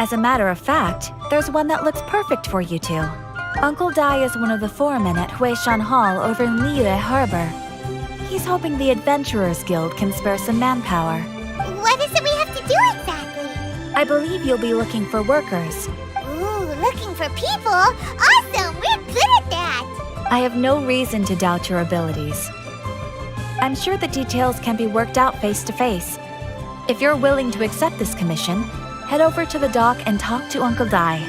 As a matter of fact, there's one that looks perfect for you two. Uncle Dai is one of the foremen at Huishan Hall over in Liyue Harbor. He's hoping the Adventurers Guild can spare some manpower. What is it we have to do exactly? I believe you'll be looking for workers. Ooh, looking for people? Awesome! We're good at that! I have no reason to doubt your abilities. I'm sure the details can be worked out face to face. If you're willing to accept this commission, head over to the dock and talk to Uncle Dai.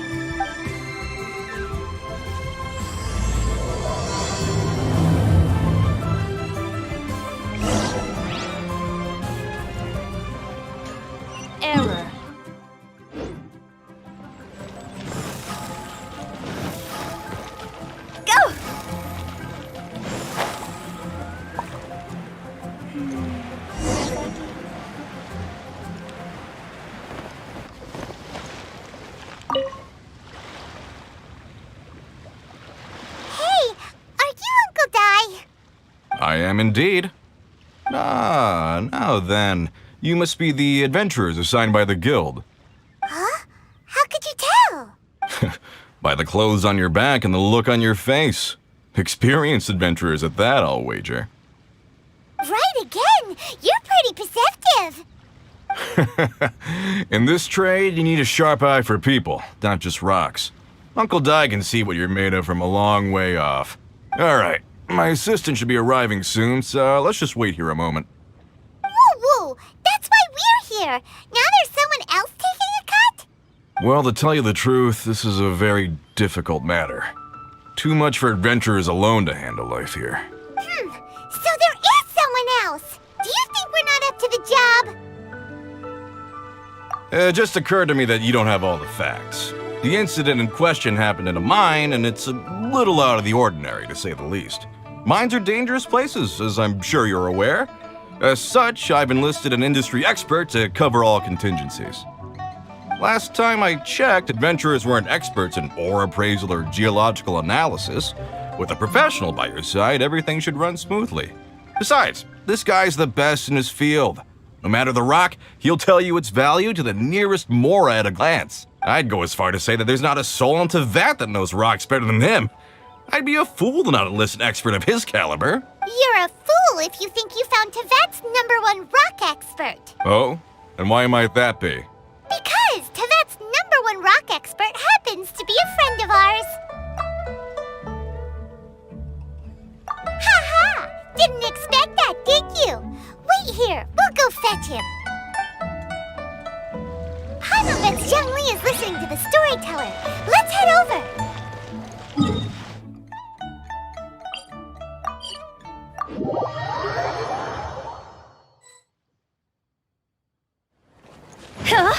Error. Go! I am indeed. Ah, now then. You must be the adventurers assigned by the guild. Huh? How could you tell? By the clothes on your back and the look on your face. Experienced adventurers at that, I'll wager. Right again! You're pretty perceptive! In this trade, you need a sharp eye for people, not just rocks. Uncle Dai can see what you're made of from a long way off. All right. My assistant should be arriving soon, so let's just wait here a moment. Woo-woo! That's why we're here! Now there's someone else taking a cut? Well, to tell you the truth, this is a very difficult matter. Too much for adventurers alone to handle life here. So there is someone else! Do you think we're not up to the job? It just occurred to me that you don't have all the facts. The incident in question happened in a mine, and it's a little out of the ordinary, to say the least. Mines are dangerous places, as I'm sure you're aware. As such, I've enlisted an industry expert to cover all contingencies. Last time I checked, adventurers weren't experts in ore appraisal or geological analysis. With a professional by your side, everything should run smoothly. Besides, this guy's the best in his field. No matter the rock, he'll tell you its value to the nearest mora at a glance. I'd go as far to say that there's not a soul on Tevat that knows rocks better than him. I'd be a fool to not enlist an expert of his caliber. You're a fool if you think you found Tevat's #1 rock expert. Oh? And why might that be? Because Tevat's #1 rock expert happens to be a friend of ours. Ha-ha! Didn't expect that, did you? Wait here, we'll go fetch him. Paimon bets Zhongli is listening to the storyteller. Let's head over. Huh?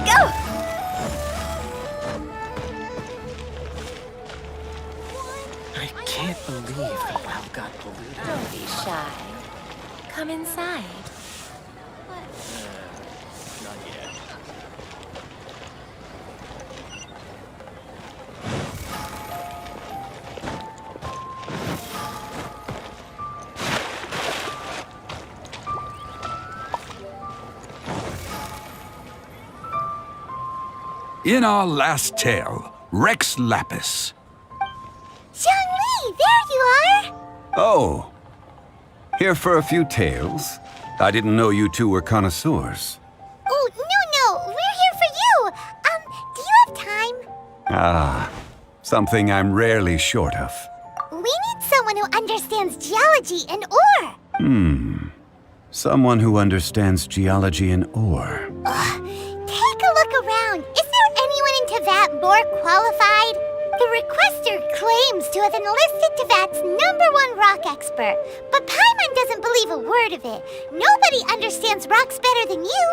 Go! I can't believe the well got polluted. Don't be shy. Come inside. Not yet. In our last tale, Rex Lapis. Zhongli, there you are! Oh. Here for a few tales? I didn't know you two were connoisseurs. Oh, no, we're here for you. Do you have time? Ah, something I'm rarely short of. We need someone who understands geology and ore. Someone who understands geology and ore. Take a look around. Is there anyone in Tevat more qualified? The requester claims to have enlisted Tevat's #1 rock expert, but Paimon doesn't believe a word of it. Nobody understands rocks better than you.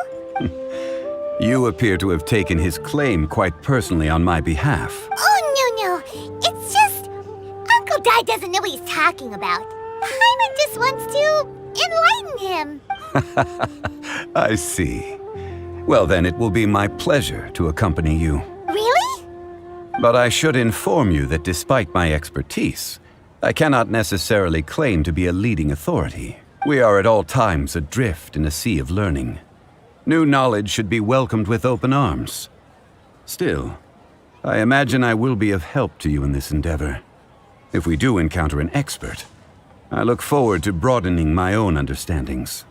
You appear to have taken his claim quite personally on my behalf. Oh, no. It's just... Uncle Dai doesn't know what he's talking about. Paimon just wants to enlighten him. I see. Well, then it will be my pleasure to accompany you. Really? But I should inform you that despite my expertise, I cannot necessarily claim to be a leading authority. We are at all times adrift in a sea of learning. New knowledge should be welcomed with open arms. Still, I imagine I will be of help to you in this endeavor. If we do encounter an expert, I look forward to broadening my own understandings.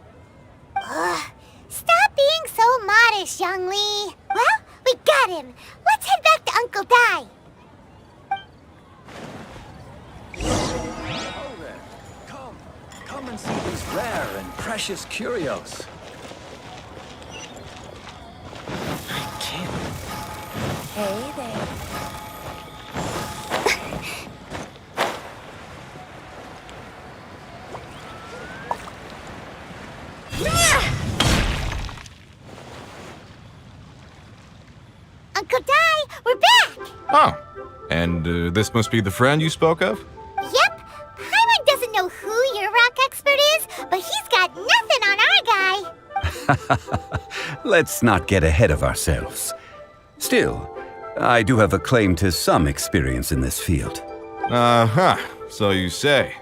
Stop being so modest, Zhongli. Well, we got him. Let's head back to Uncle Dai. Oh there. Come and see these rare and precious curios. I can't. Hey there. Uncle Dai, we're back! Oh, and this must be the friend you spoke of? Yep. Paimon doesn't know who your rock expert is, but he's got nothing on our guy. Let's not get ahead of ourselves. Still, I do have a claim to some experience in this field. Uh-huh, so you say.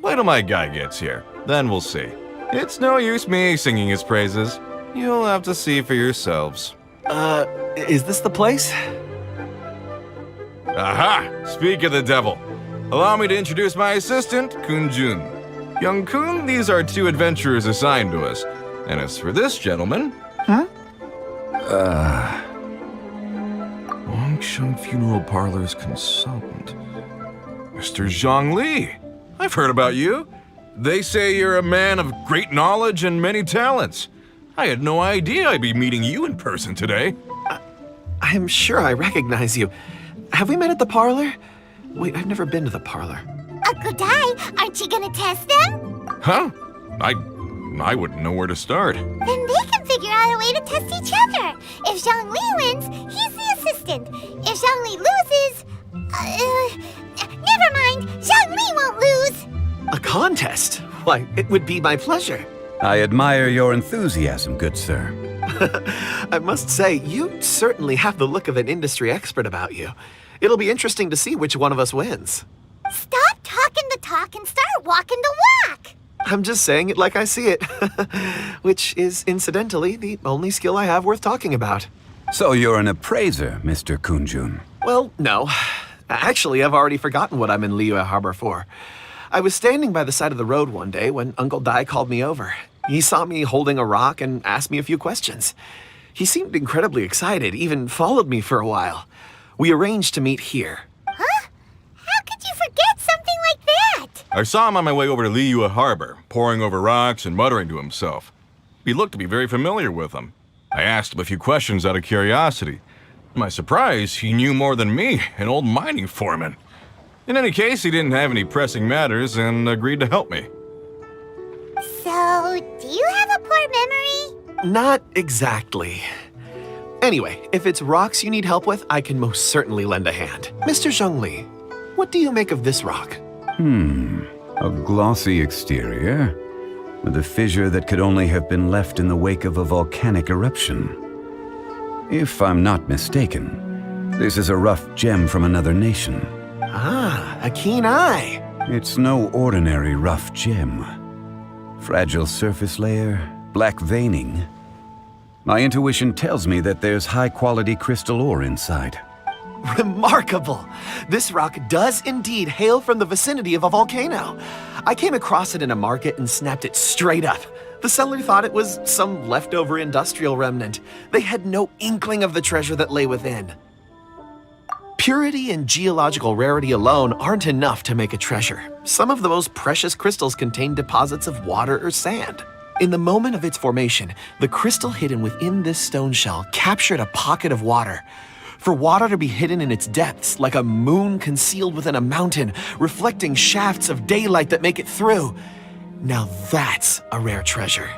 Wait till my guy gets here, then we'll see. It's no use me singing his praises. You'll have to see for yourselves. Is this the place? Aha! Speak of the devil. Allow me to introduce my assistant, Kun-jun. Young Kun, these are two adventurers assigned to us. And as for this gentleman... Wangsheng Funeral Parlor's consultant. Mr. Zhongli. I've heard about you. They say you're a man of great knowledge and many talents. I had no idea I'd be meeting you in person today. I'm sure I recognize you. Have we met at the parlor? Wait, I've never been to the parlor. Uncle Dai, aren't you gonna test them? Huh? I wouldn't know where to start. Then they can figure out a way to test each other. If Zhongli wins, he's the assistant. If Zhongli loses... never mind, Zhongli won't lose. A contest? Why, it would be my pleasure. I admire your enthusiasm, good sir. I must say, you certainly have the look of an industry expert about you. It'll be interesting to see which one of us wins. Stop talking the talk and start walking the walk. I'm just saying it like I see it. Which is, incidentally, the only skill I have worth talking about. So you're an appraiser, Mr. Kun-jun. Well, no. Actually, I've already forgotten what I'm in Liyue Harbor for. I was standing by the side of the road one day when Uncle Dai called me over. He saw me holding a rock and asked me a few questions. He seemed incredibly excited, even followed me for a while. We arranged to meet here. Huh? How could you forget something like that? I saw him on my way over to Liyue Harbor, poring over rocks and muttering to himself. He looked to be very familiar with them. I asked him a few questions out of curiosity. To my surprise, he knew more than me, an old mining foreman. In any case, he didn't have any pressing matters and agreed to help me. So, do you have a poor memory? Not exactly. Anyway, if it's rocks you need help with, I can most certainly lend a hand. Mr. Zhongli, what do you make of this rock? A glossy exterior, with a fissure that could only have been left in the wake of a volcanic eruption. If I'm not mistaken, this is a rough gem from another nation. Ah, a keen eye. It's no ordinary rough gem. Fragile surface layer, black veining. My intuition tells me that there's high-quality crystal ore inside. Remarkable! This rock does indeed hail from the vicinity of a volcano. I came across it in a market and snapped it straight up. The seller thought it was some leftover industrial remnant. They had no inkling of the treasure that lay within. Purity and geological rarity alone aren't enough to make a treasure. Some of the most precious crystals contain deposits of water or sand. In the moment of its formation, the crystal hidden within this stone shell captured a pocket of water. For water to be hidden in its depths, like a moon concealed within a mountain, reflecting shafts of daylight that make it through. Now that's a rare treasure.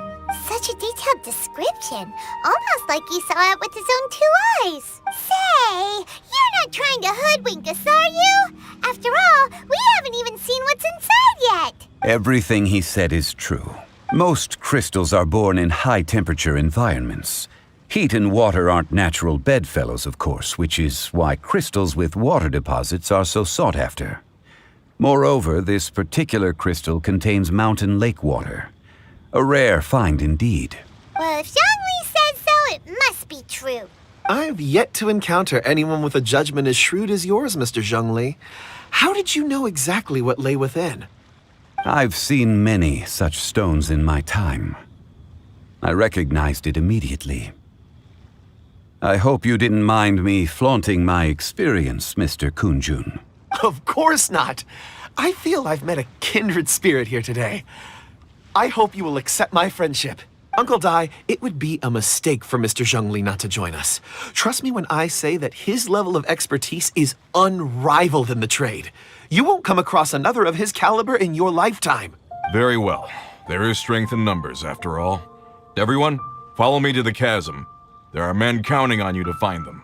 Such a detailed description. Almost like he saw it with his own 2 eyes. Say, you're not trying to hoodwink us, are you? After all, we haven't even seen what's inside yet. Everything he said is true. Most crystals are born in high-temperature environments. Heat and water aren't natural bedfellows, of course, which is why crystals with water deposits are so sought after. Moreover, this particular crystal contains mountain lake water. A rare find indeed. Well, if Zhongli says so, it must be true. I've yet to encounter anyone with a judgment as shrewd as yours, Mr. Zhongli. How did you know exactly what lay within? I've seen many such stones in my time. I recognized it immediately. I hope you didn't mind me flaunting my experience, Mr. Kunjun. Of course not. I feel I've met a kindred spirit here today. I hope you will accept my friendship. Uncle Dai, it would be a mistake for Mr. Zhongli not to join us. Trust me when I say that his level of expertise is unrivaled in the trade. You won't come across another of his caliber in your lifetime. Very well. There is strength in numbers, after all. Everyone, follow me to the chasm. There are men counting on you to find them.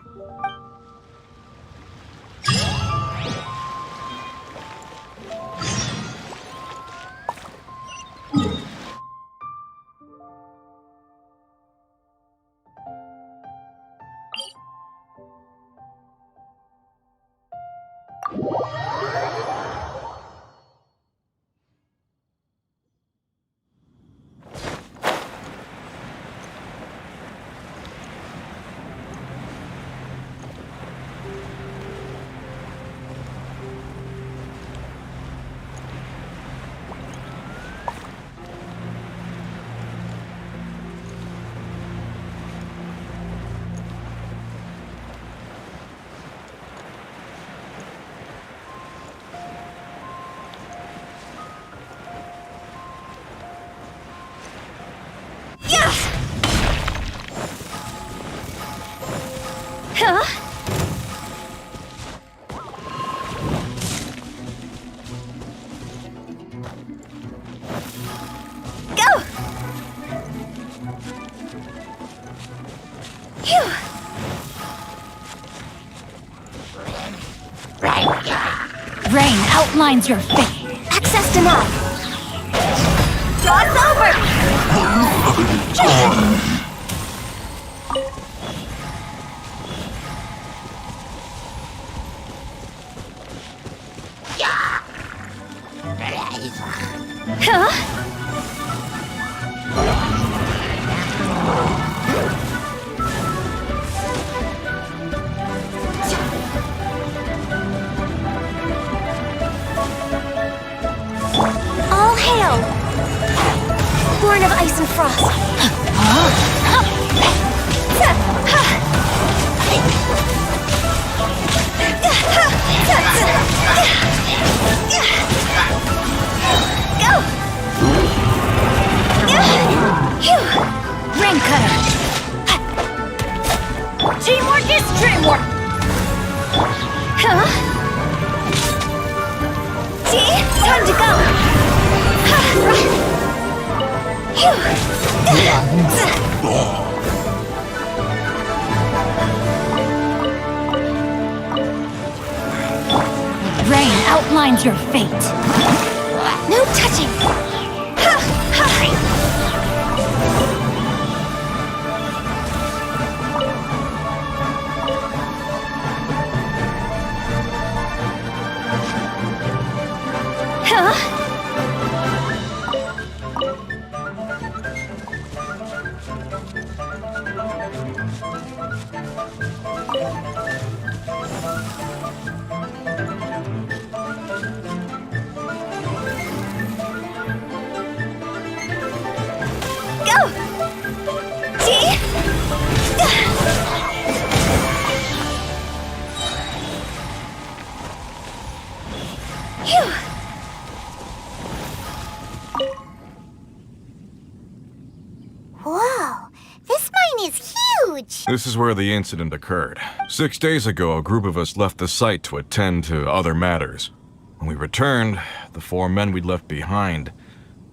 Rain outlines your fate. Access denied. Cross over! All hail! Born of ice and frost. Rain cutter. Teamwork is dreamwork. See? Time to go. Rain outlines your fate. No touching. Whoa, this mine is huge! This is where the incident occurred. 6 days ago, a group of us left the site to attend to other matters. When we returned, the 4 men we'd left behind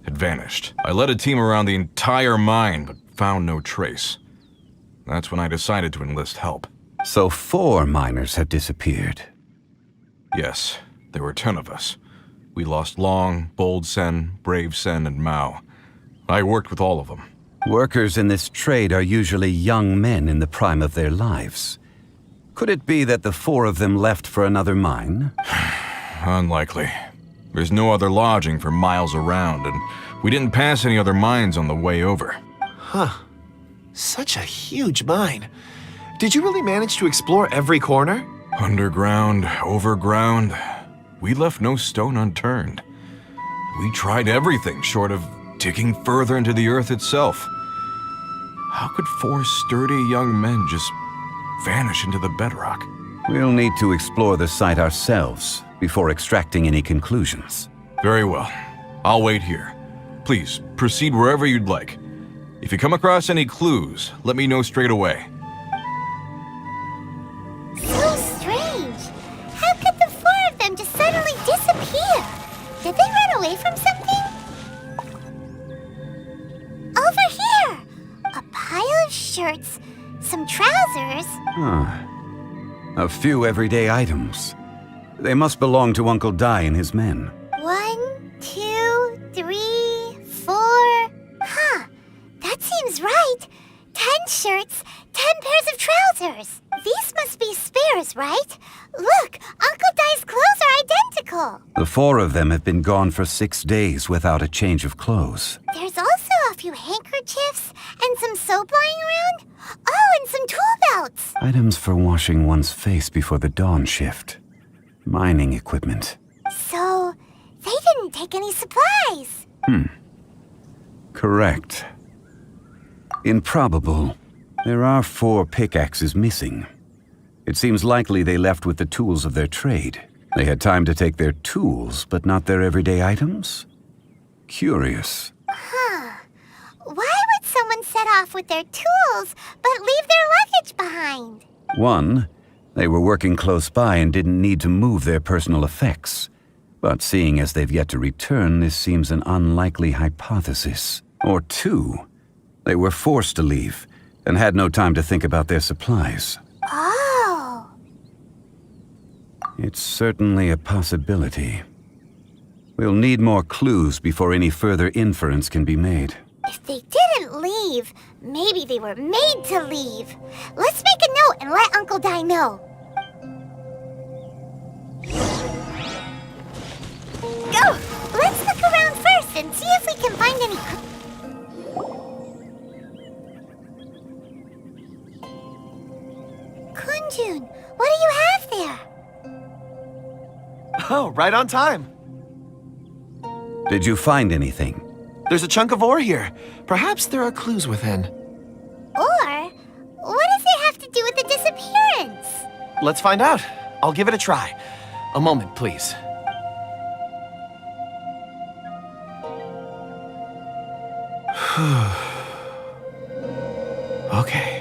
had vanished. I led a team around the entire mine, but found no trace. That's when I decided to enlist help. So 4 miners have disappeared. Yes, there were 10 of us. We lost Long, Bold Sen, Brave Sen, and Mao. I worked with all of them. Workers in this trade are usually young men in the prime of their lives. Could it be that the 4 of them left for another mine? Unlikely. There's no other lodging for miles around, and we didn't pass any other mines on the way over. Huh. Such a huge mine. Did you really manage to explore every corner? Underground, overground, we left no stone unturned. We tried everything short of digging further into the earth itself. How could 4 sturdy young men just vanish into the bedrock? We'll need to explore the site ourselves before extracting any conclusions. Very well. I'll wait here. Please, proceed wherever you'd like. If you come across any clues, let me know straight away. So strange. How could the 4 of them just suddenly disappear? Did they run away from something? Over here! A pile of shirts, some trousers. A few everyday items. They must belong to Uncle Dai and his men. 1, 2, 3, 4. Huh. That seems right. 10 shirts, 10 pairs of trousers. These must be spares, right? Look, Uncle Dai's clothes are identical. The 4 of them have been gone for 6 days without a change of clothes. There's also a few handkerchiefs and some soap lying around. Oh, and some tool belts. Items for washing one's face before the dawn shift. Mining equipment. So, they didn't take any supplies. Correct. Improbable. There are 4 pickaxes missing. It seems likely they left with the tools of their trade. They had time to take their tools, but not their everyday items? Curious. Why would someone set off with their tools but leave their luggage behind? 1, they were working close by and didn't need to move their personal effects. But seeing as they've yet to return, this seems an unlikely hypothesis. Or 2, they were forced to leave and had no time to think about their supplies. Oh. It's certainly a possibility. We'll need more clues before any further inference can be made. If they didn't leave, maybe they were made to leave. Let's make a note and let Uncle Dai know. Go! Let's look around first and see if we can find any... Kunjun, what do you have there? Oh, right on time. Did you find anything? There's a chunk of ore here. Perhaps there are clues within. Or, what does it have to do with the disappearance? Let's find out. I'll give it a try. A moment, please. Okay.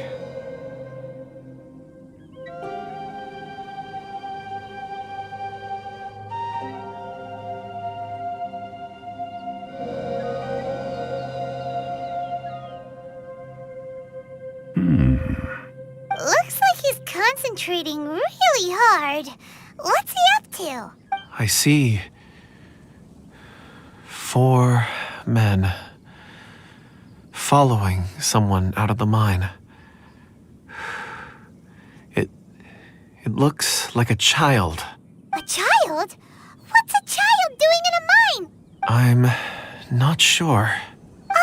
Looks like he's concentrating really hard. What's he up to? I see 4 men following someone out of the mine. It looks like a child. A child? What's a child doing in a mine? I'm not sure.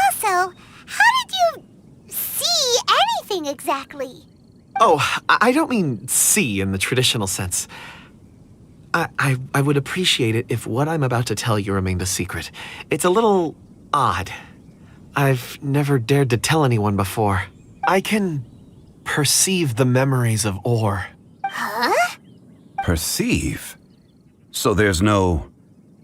Also, how did you see anything exactly? Oh, I don't mean see in the traditional sense. I would appreciate it if what I'm about to tell you remained a secret. It's a little odd. I've never dared to tell anyone before. I can perceive the memories of ore. Huh? Perceive? So there's no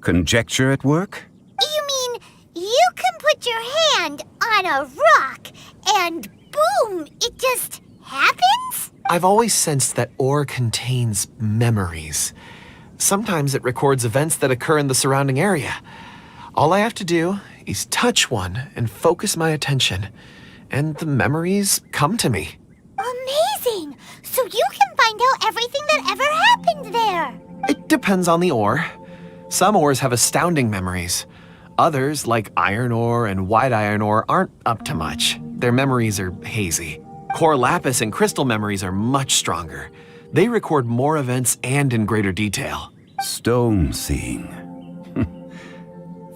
conjecture at work? You mean you can put your hand on a rock and boom, it just happens? I've always sensed that ore contains memories. Sometimes it records events that occur in the surrounding area. All I have to do is touch one and focus my attention, and the memories come to me. Amazing! So you can find out everything that ever happened there. It depends on the ore. Some ores have astounding memories. Others, like iron ore and white iron ore, aren't up to much. Their memories are hazy. Core lapis and crystal memories are much stronger. They record more events and in greater detail. Stone seeing.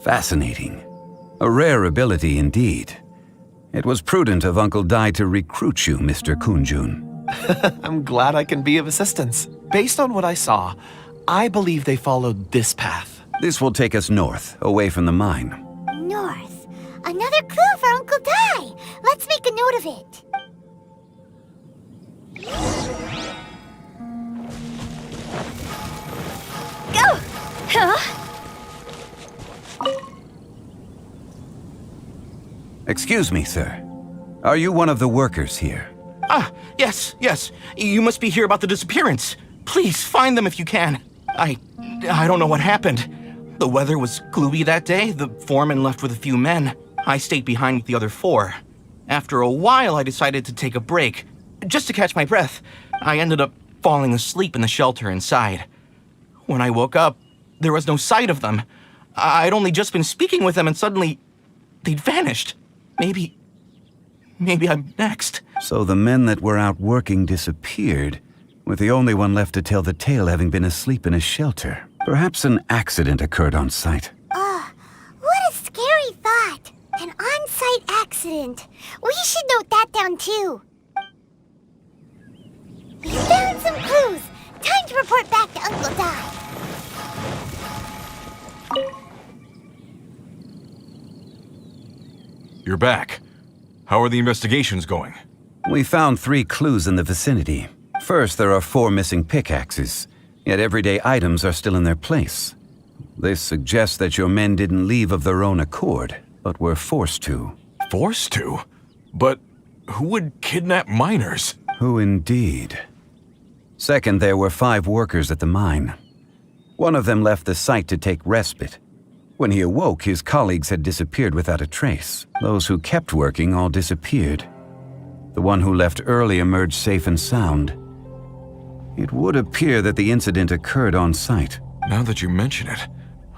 Fascinating. A rare ability indeed. It was prudent of Uncle Dai to recruit you, Mr. Kunjun. I'm glad I can be of assistance. Based on what I saw, I believe they followed this path. This will take us north, away from the mine. North. Another clue for Uncle Dai. Let's make a note of it. Go! Huh? Excuse me, sir. Are you one of the workers here? Ah, yes. You must be here about the disappearance. Please find them if you can. I don't know what happened. The weather was gloomy that day. The foreman left with a few men. I stayed behind with the other 4. After a while, I decided to take a break, just to catch my breath. I ended up falling asleep in the shelter inside. When I woke up, there was no sight of them. I'd only just been speaking with them and suddenly they'd vanished. Maybe I'm next. So the men that were out working disappeared, with the only one left to tell the tale having been asleep in a shelter. Perhaps an accident occurred on site. What a scary thought. An on-site accident. We should note that down too. We found some clues. Time to report back to Uncle Dai. You're back. How are the investigations going? We found 3 clues in the vicinity. First, there are 4 missing pickaxes, yet everyday items are still in their place. This suggests that your men didn't leave of their own accord, but were forced to. Forced to? But who would kidnap miners? Who indeed? Second, there were 5 workers at the mine. One of them left the site to take respite. When he awoke, his colleagues had disappeared without a trace. Those who kept working all disappeared. The one who left early emerged safe and sound. It would appear that the incident occurred on site. Now that you mention it,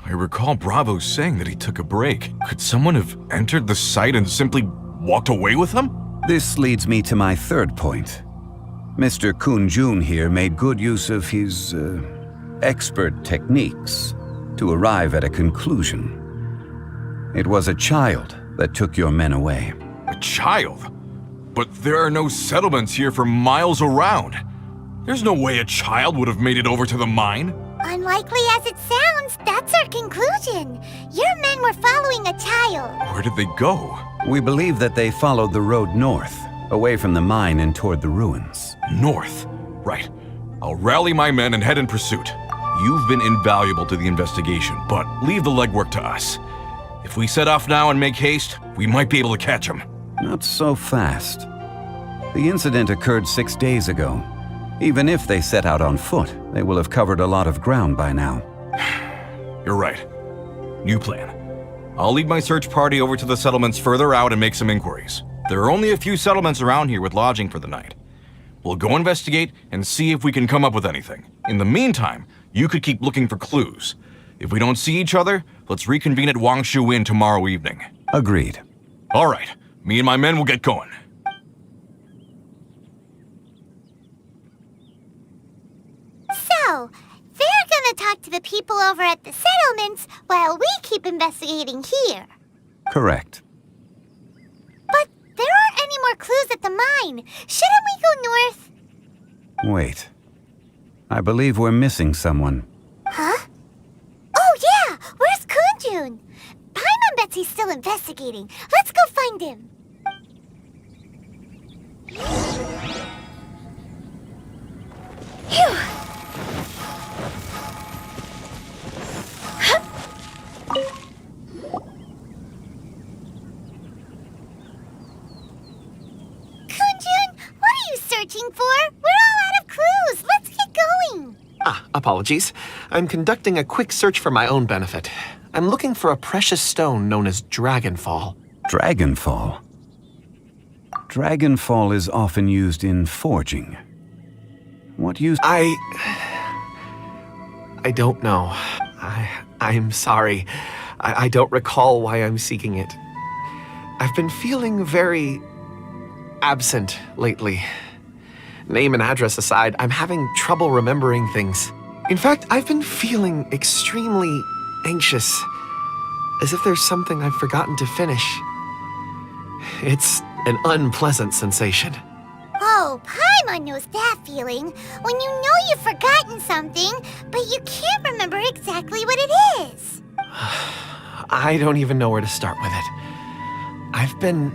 I recall Bravo saying that he took a break. Could someone have entered the site and simply walked away with him? This leads me to my third point. Mr. Kunjun here made good use of his, expert techniques to arrive at a conclusion. It was a child that took your men away. A child? But there are no settlements here for miles around. There's no way a child would have made it over to the mine. Unlikely as it sounds, that's our conclusion. Your men were following a child. Where did they go? We believe that they followed the road north, away from the mine and toward the ruins. North. Right. I'll rally my men and head in pursuit. You've been invaluable to the investigation, but leave the legwork to us. If we set off now and make haste, we might be able to catch them. Not so fast. The incident occurred 6 days ago. Even if they set out on foot, they will have covered a lot of ground by now. You're right. New plan. I'll lead my search party over to the settlements further out and make some inquiries. There are only a few settlements around here with lodging for the night. We'll go investigate and see if we can come up with anything. In the meantime, you could keep looking for clues. If we don't see each other, let's reconvene at Wangshu Inn tomorrow evening. Agreed. All right. Me and my men will get going. So, they're gonna talk to the people over at the settlements while we keep investigating here. Correct. But there aren't any more clues at the mine. Shouldn't we go north? Wait. I believe we're missing someone. Huh? Oh yeah! Where's Kunjun? Paimon bets he's still investigating. Let's go find him. Phew! Kunjun, what are you searching for? We're all out of clues. Let's get going. Apologies. I'm conducting a quick search for my own benefit. I'm looking for a precious stone known as Dragonfall. Dragonfall. Dragonfall is often used in forging. What use? I don't know. I'm sorry. I don't recall why I'm seeking it. I've been feeling very absent lately. Name and address aside, I'm having trouble remembering things. In fact, I've been feeling extremely anxious, as if there's something I've forgotten to finish. It's an unpleasant sensation. Oh, Paimon knows that feeling. When you know you've forgotten something, but you can't remember exactly what it is. I don't even know where to start with it. I've been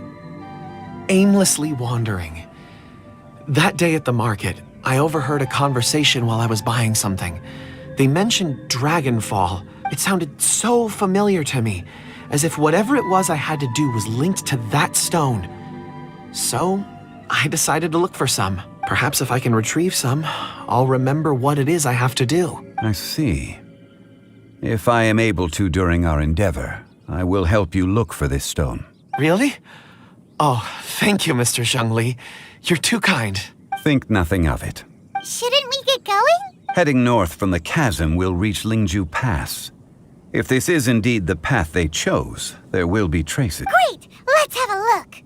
aimlessly wandering. That day at the market, I overheard a conversation while I was buying something. They mentioned Dragonfall. It sounded so familiar to me, as if whatever it was I had to do was linked to that stone. So, I decided to look for some. Perhaps if I can retrieve some, I'll remember what it is I have to do. I see. If I am able to during our endeavor, I will help you look for this stone. Really? Oh, thank you, Mr. Zhongli. You're too kind. Think nothing of it. Shouldn't we get going? Heading north from the chasm, we'll reach Lingju Pass. If this is indeed the path they chose, there will be traces. Great! Let's have a look.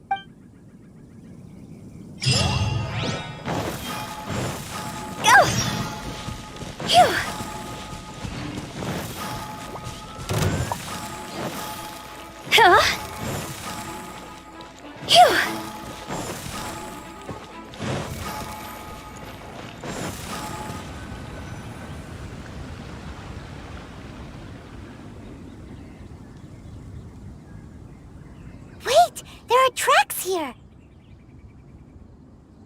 Go! Phew! Huh? Phew! Wait! There are tracks here!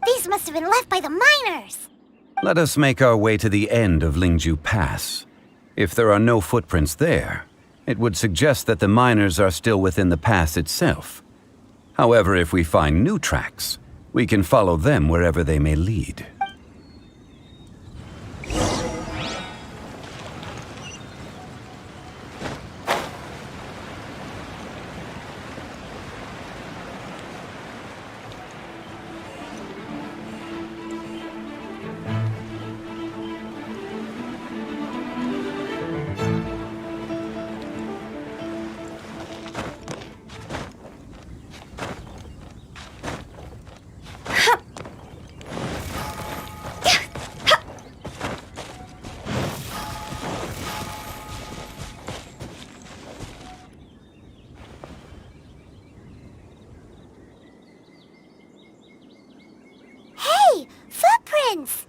These must have been left by the miners! Let us make our way to the end of Lingju Pass. If there are no footprints there, it would suggest that the miners are still within the pass itself. However, if we find new tracks, we can follow them wherever they may lead. Footprints!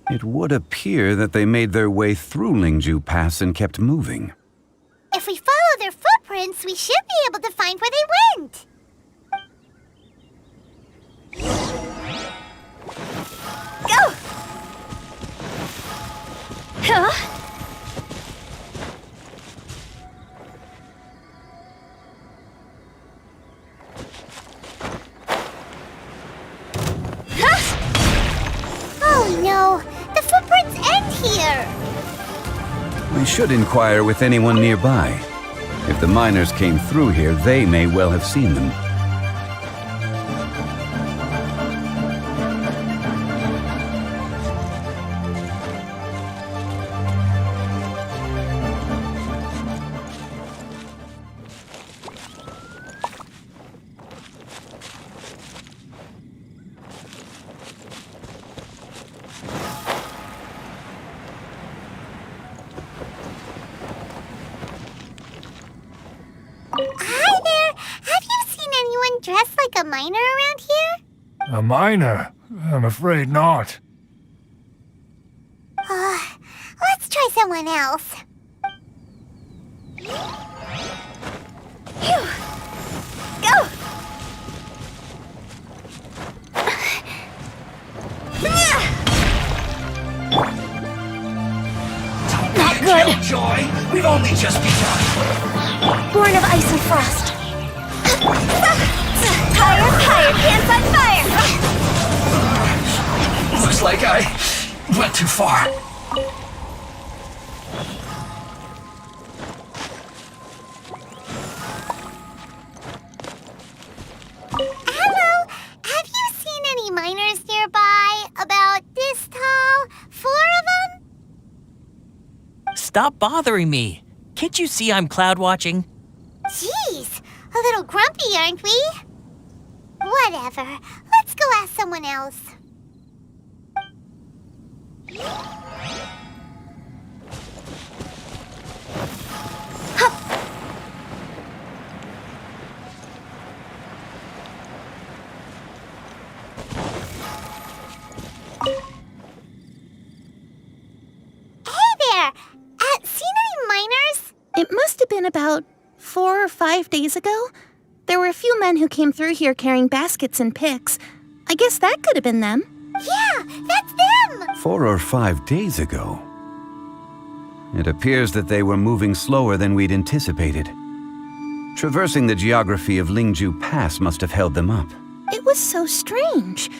It would appear that they made their way through Lingju Pass and kept moving. If we follow their footprints, we should be able to find where they went. Go! Huh? Oh no! The footprints end here! We should inquire with anyone nearby. If the miners came through here, they may well have seen them. Hi there! Have you seen anyone dressed like a miner around here? A miner? I'm afraid not. Let's try someone else. Phew. Go! Not good! Joy, we've only just begun. Born of ice and frost. Higher, higher, pants on fire! Looks like I went too far. Hello! Have you seen any miners nearby? About this tall? 4 of them? Stop bothering me. Can't you see I'm cloud watching? Jeez, a little grumpy, aren't we? Whatever. Let's go ask someone else. It must have been about 4 or 5 days ago. There were a few men who came through here carrying baskets and picks. I guess that could have been them. Yeah, that's them! 4 or 5 days ago. It appears that they were moving slower than we'd anticipated. Traversing the geography of Lingju Pass must have held them up. It was so strange.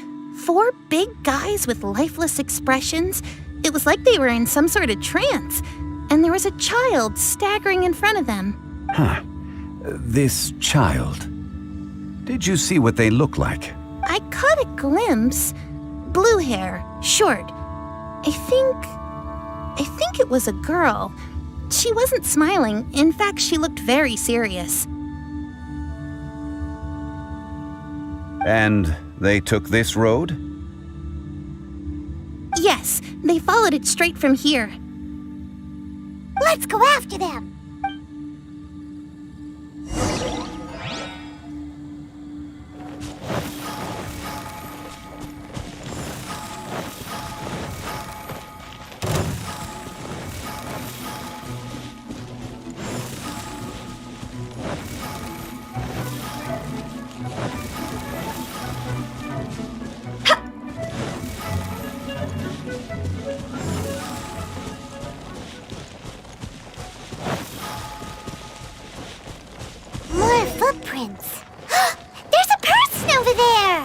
4 big guys with lifeless expressions. It was like they were in some sort of trance. And there was a child staggering in front of them. Huh. This child. Did you see what they look like? I caught a glimpse. Blue hair, short. I think it was a girl. She wasn't smiling. In fact, she looked very serious. And they took this road? Yes, they followed it straight from here. Let's go after them! Footprints. There's a person over there!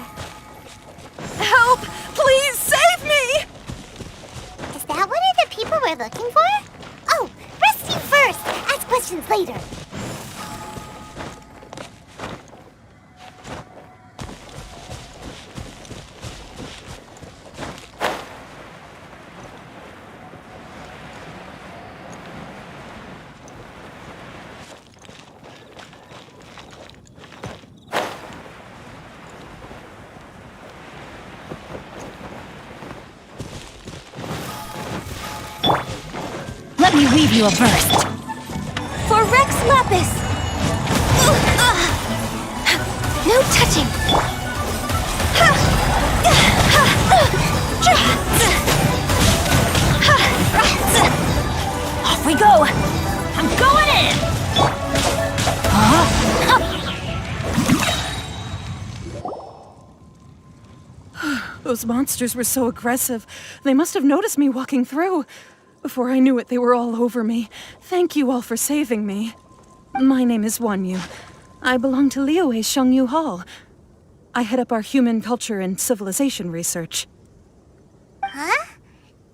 Help! Please save me! Is that one of the people we're looking for? Oh, rescue first! Ask questions later. Let me weave you a burst. For Rex Lapis! No touching! Off we go! I'm going in! Those monsters were so aggressive. They must have noticed me walking through. Before I knew it, they were all over me. Thank you all for saving me. My name is Wanyu. I belong to Liyue's Shengyu Hall. I head up our human culture and civilization research. Huh?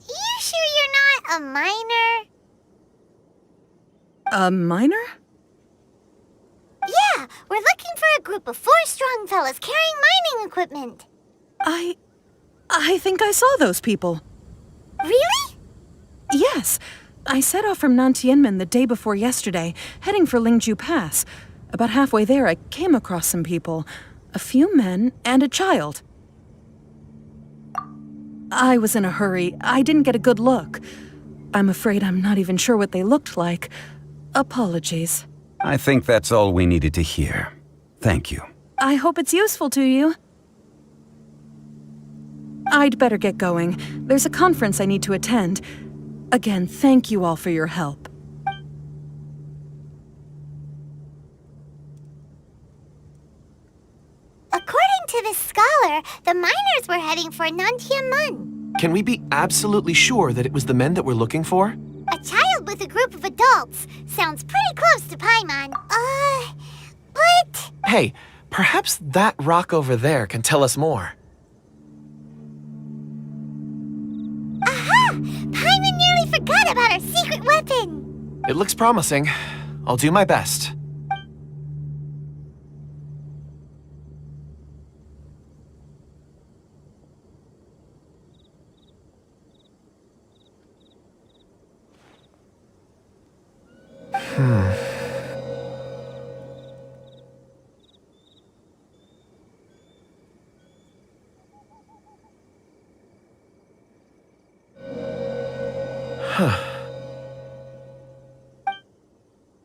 You sure you're not a miner? A miner? Yeah, we're looking for a group of 4 strong fellas carrying mining equipment. I think I saw those people. Really? Yes. I set off from Nantianmen the day before yesterday, heading for Lingju Pass. About halfway there, I came across some people. A few men and a child. I was in a hurry. I didn't get a good look. I'm afraid I'm not even sure what they looked like. Apologies. I think that's all we needed to hear. Thank you. I hope it's useful to you. I'd better get going. There's a conference I need to attend. Again, thank you all for your help. According to this scholar, the miners were heading for Nantianmen. Can we be absolutely sure that it was the men that we're looking for? A child with a group of adults. Sounds pretty close to Paimon. But... Hey, perhaps that rock over there can tell us more. Aha! Paimon nearly forgot about our secret weapon! It looks promising. I'll do my best.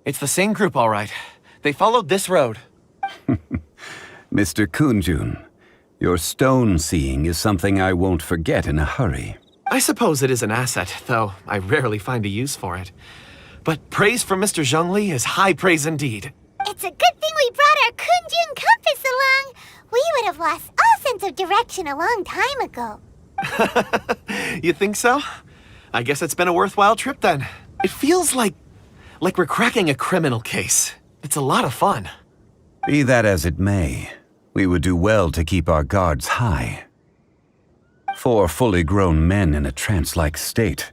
It's the same group, all right. They followed this road. Mr. Kunjun, your stone seeing is something I won't forget in a hurry. I suppose it is an asset, though I rarely find a use for it. But praise from Mr. Zhongli is high praise indeed. It's a good thing we brought our Kunjun compass along. We would have lost all sense of direction a long time ago. You think so? I guess it's been a worthwhile trip then. It feels like we're cracking a criminal case. It's a lot of fun. Be that as it may, we would do well to keep our guards high. 4 fully grown men in a trance-like state,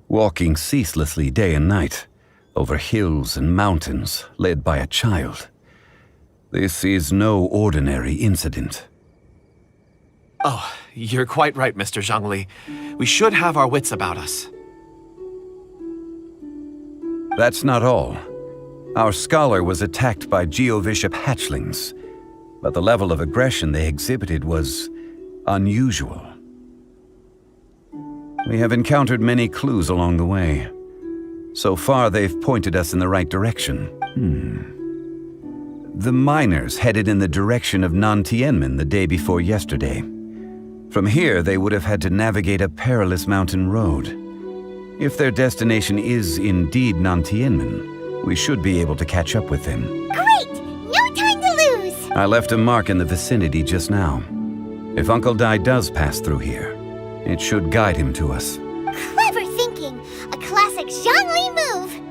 walking ceaselessly day and night, over hills and mountains, led by a child. This is no ordinary incident. Oh, you're quite right, Mr. Zhongli. We should have our wits about us. That's not all. Our scholar was attacked by Geovishap hatchlings, but the level of aggression they exhibited was unusual. We have encountered many clues along the way. So far, they've pointed us in the right direction. The miners headed in the direction of Nantianmen the day before yesterday. From here, they would have had to navigate a perilous mountain road. If their destination is indeed Nantianmen, we should be able to catch up with them. Great! No time to lose! I left a mark in the vicinity just now. If Uncle Dai does pass through here, it should guide him to us. Clever thinking! A classic Zhongli move!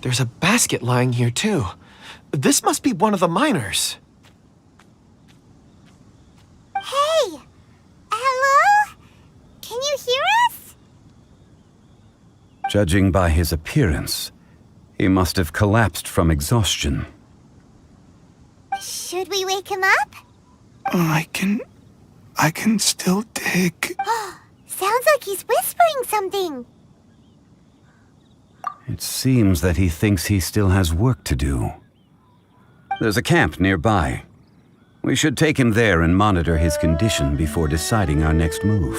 There's a basket lying here, too. This must be one of the miners. Hey! Hello? Can you hear us? Judging by his appearance, he must have collapsed from exhaustion. Should we wake him up? I can still dig. Sounds like he's whispering something. It seems that he thinks he still has work to do. There's a camp nearby. We should take him there and monitor his condition before deciding our next move.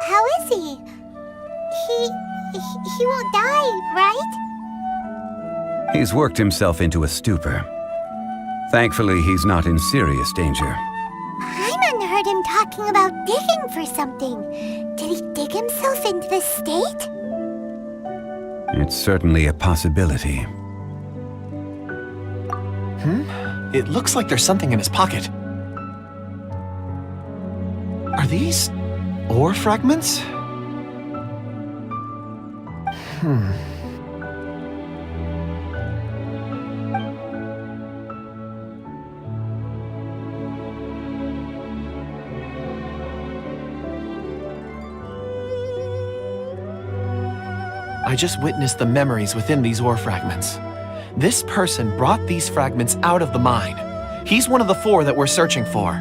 How is he? He won't die, right? He's worked himself into a stupor. Thankfully, he's not in serious danger. Paimon heard him talking about digging for something. Did he dig himself into this state? It's certainly a possibility. It looks like there's something in his pocket. Are these ore fragments? I just witnessed the memories within these ore fragments. This person brought these fragments out of the mine. He's one of the 4 that we're searching for.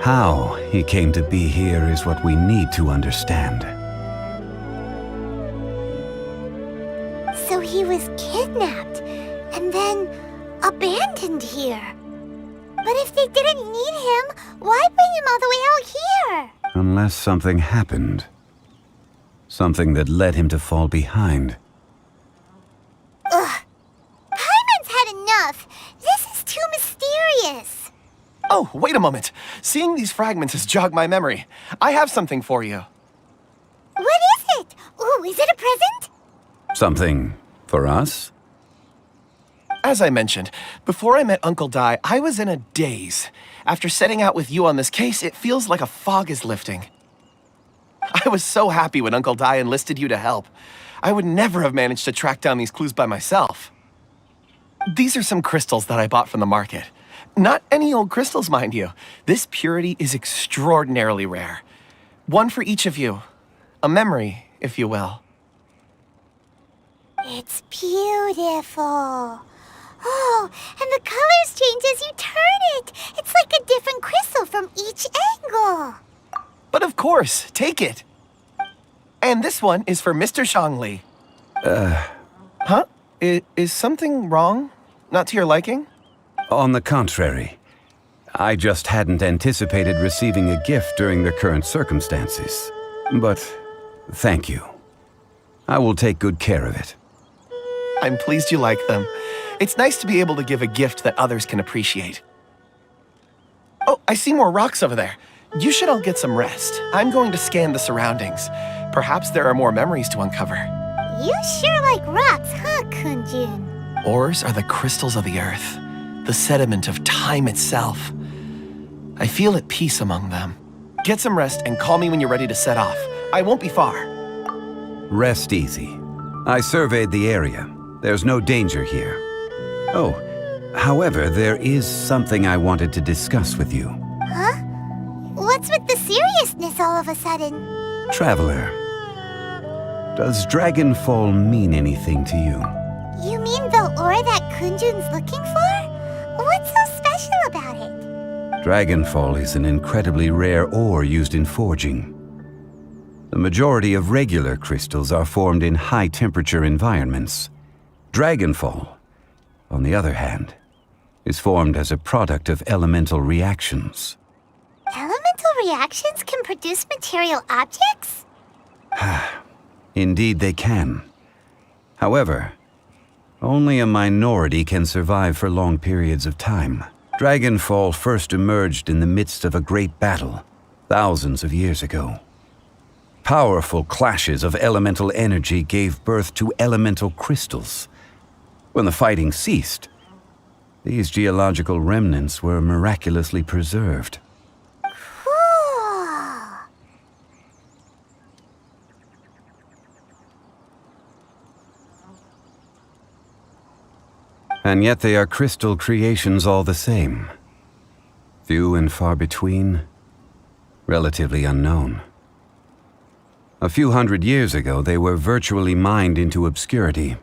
How he came to be here is what we need to understand. So he was kidnapped and then abandoned here. But if they didn't need him, why bring him all the way out here? Unless something happened. Something that led him to fall behind. Ugh. Paimon's had enough. This is too mysterious. Oh, Oh, wait a moment. Seeing these fragments has jogged my memory. I have something for you. What is it? Ooh, is it a present? Something for us? As I mentioned, before I met Uncle Dai, I was in a daze. After setting out with you on this case, it feels like a fog is lifting. I was so happy when Uncle Dai enlisted you to help. I would never have managed to track down these clues by myself. These are some crystals that I bought from the market. Not any old crystals, mind you. This purity is extraordinarily rare. One for each of you. A memory, if you will. It's beautiful. Oh, and the colors change as you turn it. It's like a different crystal from each angle. But of course, take it. And this one is for Mr. Zhongli. Huh? Is something wrong? Not to your liking? On the contrary, I just hadn't anticipated receiving a gift during the current circumstances. But thank you. I will take good care of it. I'm pleased you like them. It's nice to be able to give a gift that others can appreciate. Oh, I see more rocks over there. You should all get some rest. I'm going to scan the surroundings. Perhaps there are more memories to uncover. You sure like rocks, huh, Kunjun? Ores are the crystals of the earth, the sediment of time itself. I feel at peace among them. Get some rest and call me when you're ready to set off. I won't be far. Rest easy. I surveyed the area. There's no danger here. Oh, however, there is something I wanted to discuss with you. Huh? What's with the seriousness all of a sudden? Traveler, does Dragonfall mean anything to you? You mean the ore that Kunjun's looking for? What's so special about it? Dragonfall is an incredibly rare ore used in forging. The majority of regular crystals are formed in high-temperature environments. Dragonfall, on the other hand, is formed as a product of elemental reactions. Elemental reactions can produce material objects? Indeed they can. However, only a minority can survive for long periods of time. Dragonfall first emerged in the midst of a great battle, thousands of years ago. Powerful clashes of elemental energy gave birth to elemental crystals. When the fighting ceased, these geological remnants were miraculously preserved. Cool. And yet they are crystal creations all the same. Few and far between, relatively unknown. A few hundred years ago, they were virtually mined into obscurity.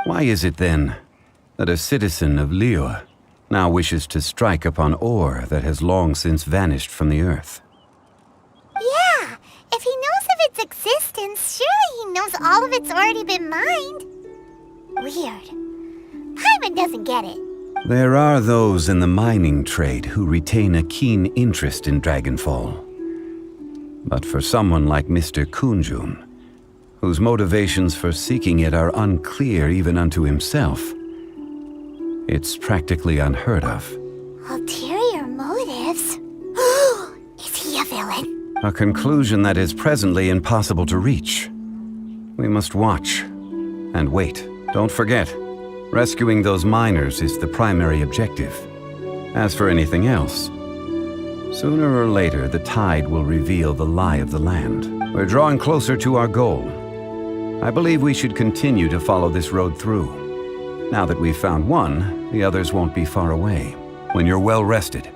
Why is it then that a citizen of Liu now wishes to strike upon ore that has long since vanished from the earth? Yeah, if he knows of its existence, surely he knows all of it's already been mined. Weird. Paimon doesn't get it. There are those in the mining trade who retain a keen interest in Dragonfall. But for someone like Mr. Kunjun, whose motivations for seeking it are unclear even unto himself, it's practically unheard of. Ulterior motives? Is he a villain? A conclusion that is presently impossible to reach. We must watch and wait. Don't forget, rescuing those miners is the primary objective. As for anything else, sooner or later the tide will reveal the lie of the land. We're drawing closer to our goal. I believe we should continue to follow this road through. Now that we've found one, the others won't be far away. When you're well rested,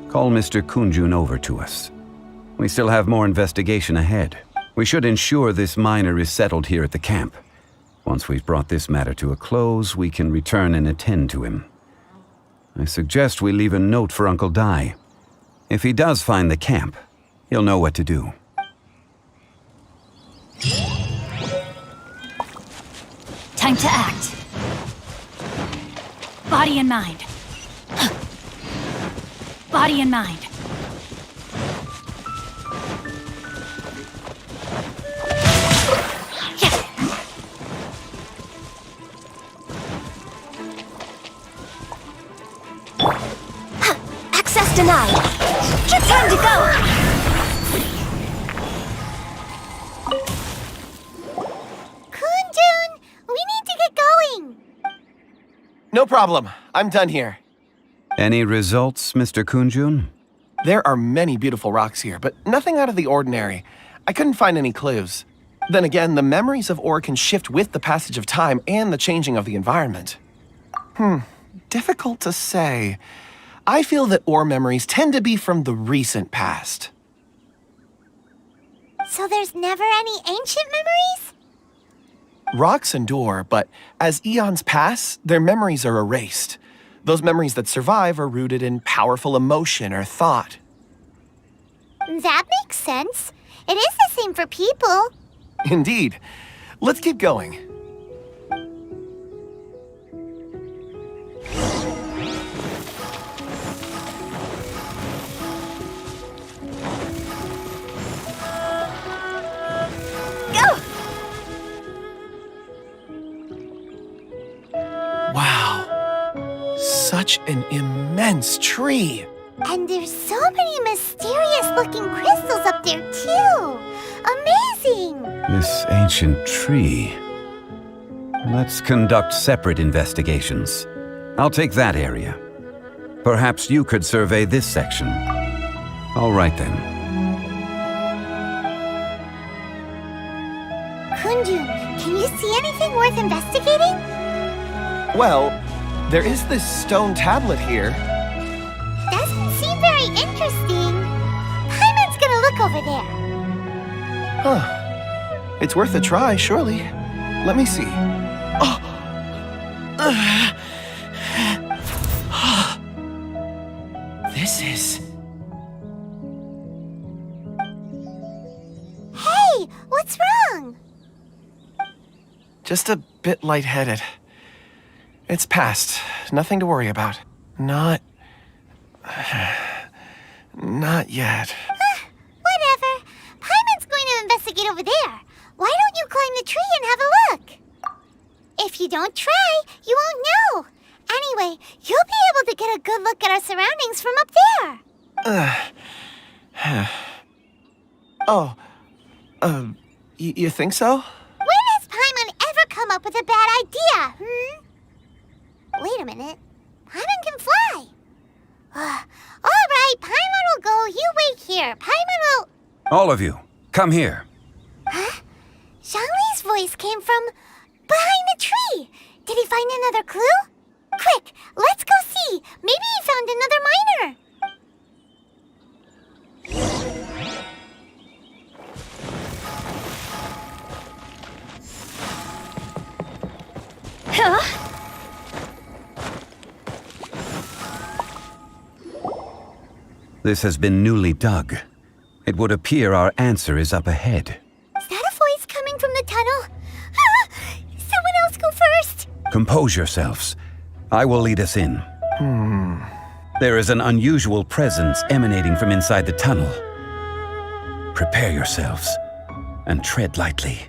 call Mr. Kunjun over to us. We still have more investigation ahead. We should ensure this miner is settled here at the camp. Once we've brought this matter to a close, we can return and attend to him. I suggest we leave a note for Uncle Dai. If he does find the camp, he'll know what to do. Time to act. Body and mind. Body and mind. denied. Time to go! Kunjun, we need to get going! No problem. I'm done here. Any results, Mr. Kunjun? There are many beautiful rocks here, but nothing out of the ordinary. I couldn't find any clues. Then again, the memories of ore can shift with the passage of time and the changing of the environment. Difficult to say. I feel that ore memories tend to be from the recent past. So there's never any ancient memories? Rocks endure, but as eons pass, their memories are erased. Those memories that survive are rooted in powerful emotion or thought. That makes sense. It is the same for people. Indeed. Let's keep going. Go! Wow. Such an immense tree. And there's so many mysterious-looking crystals up there, too. Amazing! This ancient tree. Let's conduct separate investigations. I'll take that area. Perhaps you could survey this section. All right then. Kunjun, can you see anything worth investigating? Well, there is this stone tablet here. Doesn't seem very interesting. Paimon's gonna look over there. Huh. It's worth a try, surely. Let me see. Oh! This is... Hey, what's wrong? just a bit lightheaded. It's past. Nothing to worry about. Not yet. Whatever. Paimon's going to investigate over there. Why don't you climb the tree and have a look? If you don't try, you won't know. Anyway, you'll be able to get a good look at our surroundings from up there. You think so? When has Paimon ever come up with a bad idea, Wait a minute. Paimon can fly. All right, Paimon will go. You wait here. Paimon will... All of you, come here. Huh? Zhongli's voice came from behind the tree. Did he find another clue? Quick, let's go see. Maybe he found another miner. Huh? This has been newly dug. It would appear our answer is up ahead. Is that a voice coming from the tunnel? Someone else go first. Compose yourselves. I will lead us in. There is an unusual presence emanating from inside the tunnel. Prepare yourselves and tread lightly.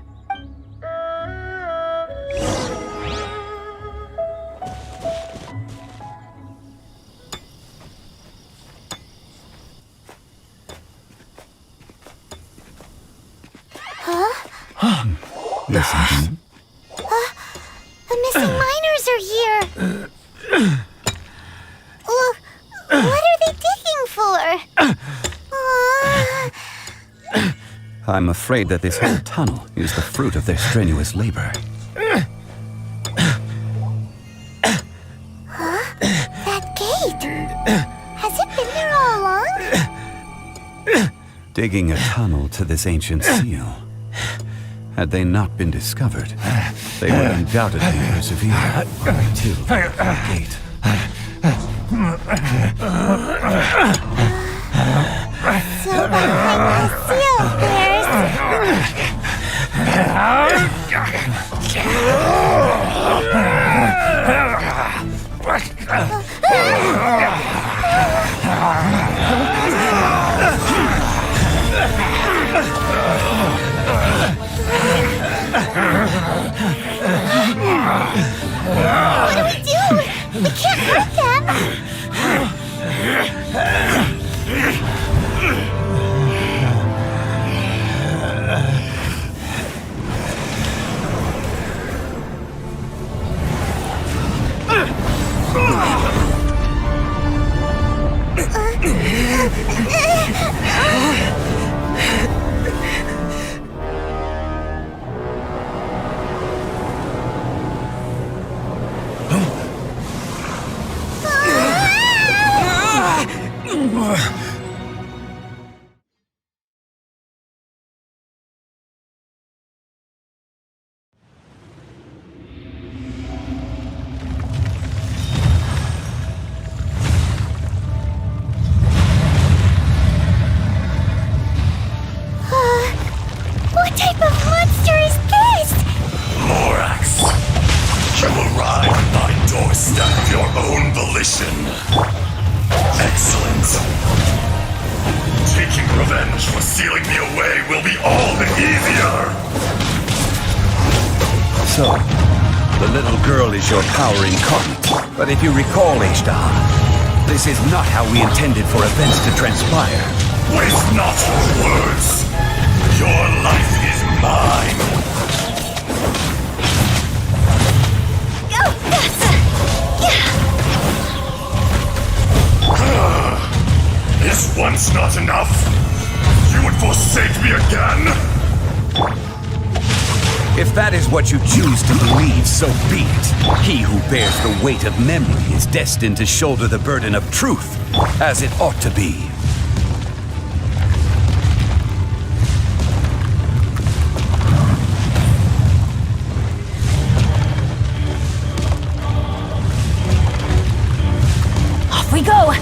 Listen. The missing miners are here. What are they digging for? I'm afraid that this whole tunnel is the fruit of their strenuous labor. That gate. Has it been there all along? Digging a tunnel to this ancient seal. Had they not been discovered, they would undoubtedly persevere until the gate. So behind the seal, What do? We can't hurt them! What type of monster is this? Morax, you arrived at my doorstep of your own volition. Excellent. Taking revenge for sealing me away will be all the easier. So, the little girl is your power incarnate. But if you recall, Ishtar, this is not how we intended for events to transpire. Waste not your words. Your life is mine. Is once not enough? You would forsake me again? If that is what you choose to believe, so be it. He who bears the weight of memory is destined to shoulder the burden of truth, as it ought to be. Off we go!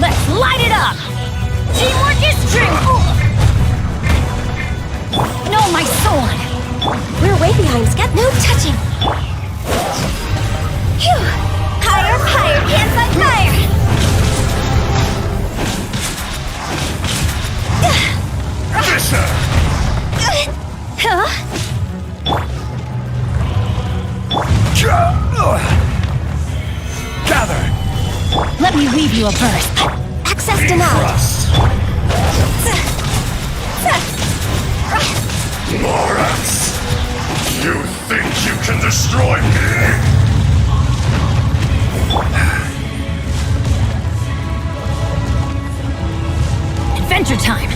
Let's light it up! Teamwork is strength! No, my sword! We're way behind. Get no touching! Phew! Higher, higher! Can't fight fire! Fisher! Huh? Gather! Let me weave you a burst. Access denied. Trust. Morax! You think you can destroy me? Adventure time!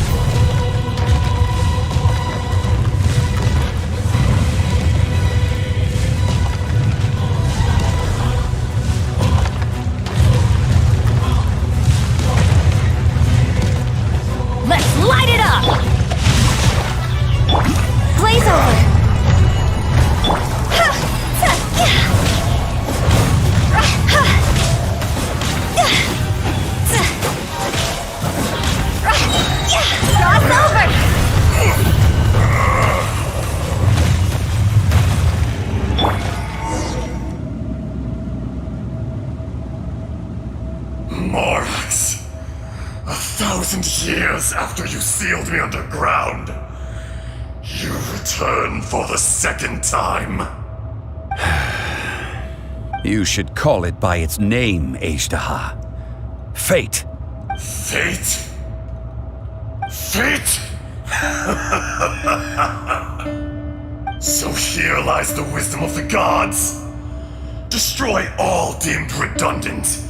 Let's light it up! Blaze over! Cross over! Morax! 1,000 years after you sealed me underground, you return for the second time. You should call it by its name, Ishtar. Fate. Fate? Fate? So here lies the wisdom of the gods. Destroy all deemed redundant.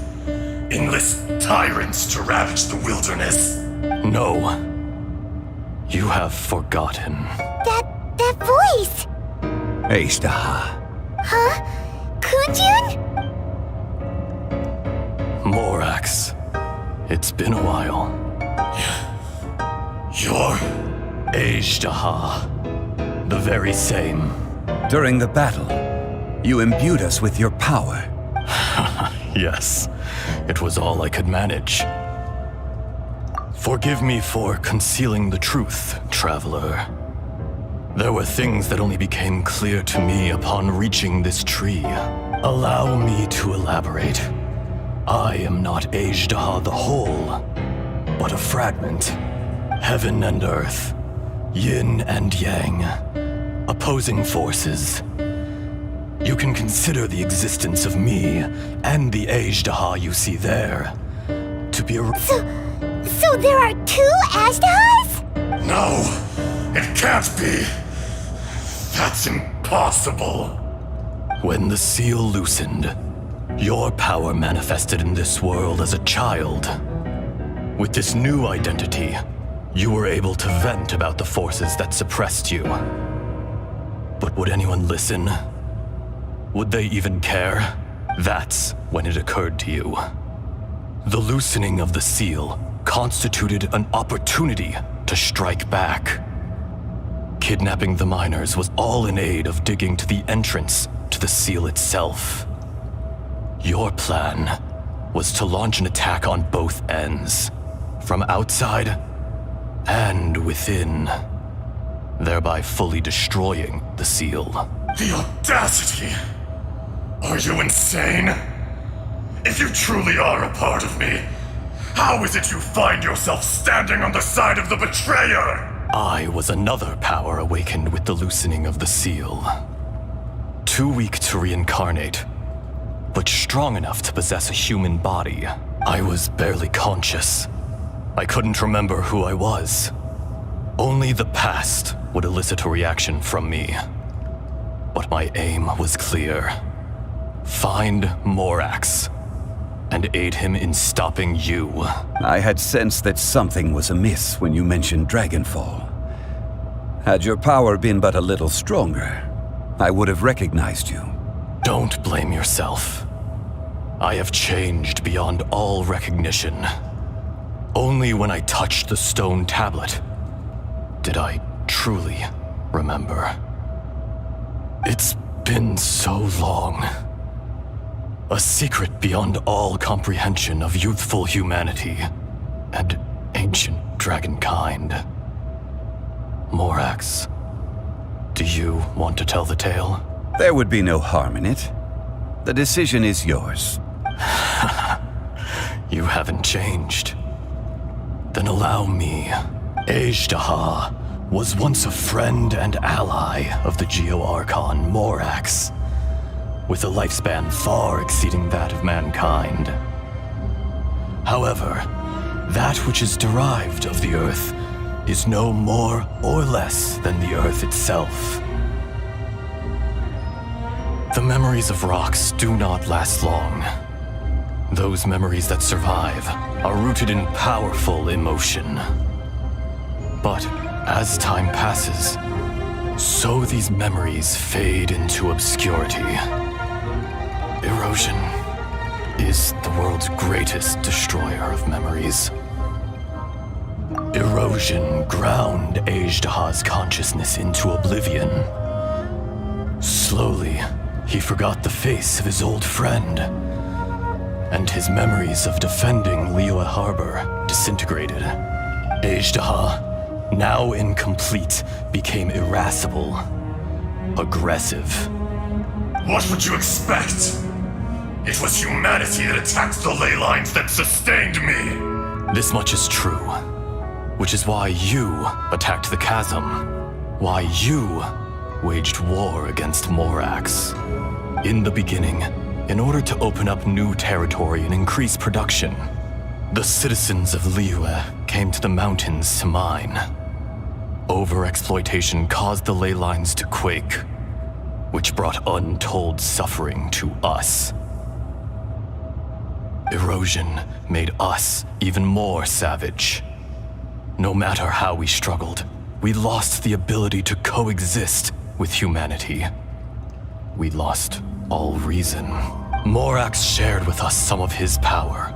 Enlist tyrants to ravage the wilderness. No. You have forgotten. That voice! Ishtar. Huh? Kunjun? Morax. It's been a while. You're... Ashtaha. The very same. During the battle, you imbued us with your power. Yes, it was all I could manage. Forgive me for concealing the truth, traveler. There were things that only became clear to me upon reaching this tree. Allow me to elaborate. I am not Ashtaha the whole, but a fragment. Heaven and earth, yin and yang, opposing forces. You can consider the existence of me and the Ashtaha you see there to be a... So there are two Ashtahas? No, it can't be. That's impossible. When the seal loosened, your power manifested in this world as a child. With this new identity, you were able to vent about the forces that suppressed you. But would anyone listen? Would they even care? That's when it occurred to you. The loosening of the seal constituted an opportunity to strike back. Kidnapping the miners was all in aid of digging to the entrance to the seal itself. Your plan was to launch an attack on both ends, from outside and within, thereby fully destroying the seal. The audacity! Are you insane? If you truly are a part of me, how is it you find yourself standing on the side of the betrayer? I was another power awakened with the loosening of the seal. Too weak to reincarnate, but strong enough to possess a human body. I was barely conscious. I couldn't remember who I was. Only the past would elicit a reaction from me. But my aim was clear. Find Morax and aid him in stopping you. I had sensed that something was amiss when you mentioned Dragonfall. Had your power been but a little stronger, I would have recognized you. Don't blame yourself. I have changed beyond all recognition. Only when I touched the stone tablet did I truly remember. It's been so long. A secret beyond all comprehension of youthful humanity and ancient dragonkind. Morax, do you want to tell the tale? There would be no harm in it. The decision is yours. You haven't changed. Then allow me. Ajdaha was once a friend and ally of the Geo-Archon Morax, with a lifespan far exceeding that of mankind. However, that which is derived of the Earth is no more or less than the Earth itself. The memories of rocks do not last long. Those memories that survive are rooted in powerful emotion. But as time passes, so these memories fade into obscurity. Erosion is the world's greatest destroyer of memories. Erosion ground Ajdaha's consciousness into oblivion. Slowly, he forgot the face of his old friend, and his memories of defending Liyue Harbor disintegrated. Ajdaha, now incomplete, became irascible, aggressive. What would you expect? It was humanity that attacked the ley lines that sustained me. This much is true, which is why you attacked the chasm, why you waged war against Morax. In the beginning, in order to open up new territory and increase production, the citizens of Liyue came to the mountains to mine. Overexploitation caused the ley lines to quake, which brought untold suffering to us. Erosion made us even more savage. No matter how we struggled, we lost the ability to coexist with humanity. We lost all reason. Morax shared with us some of his power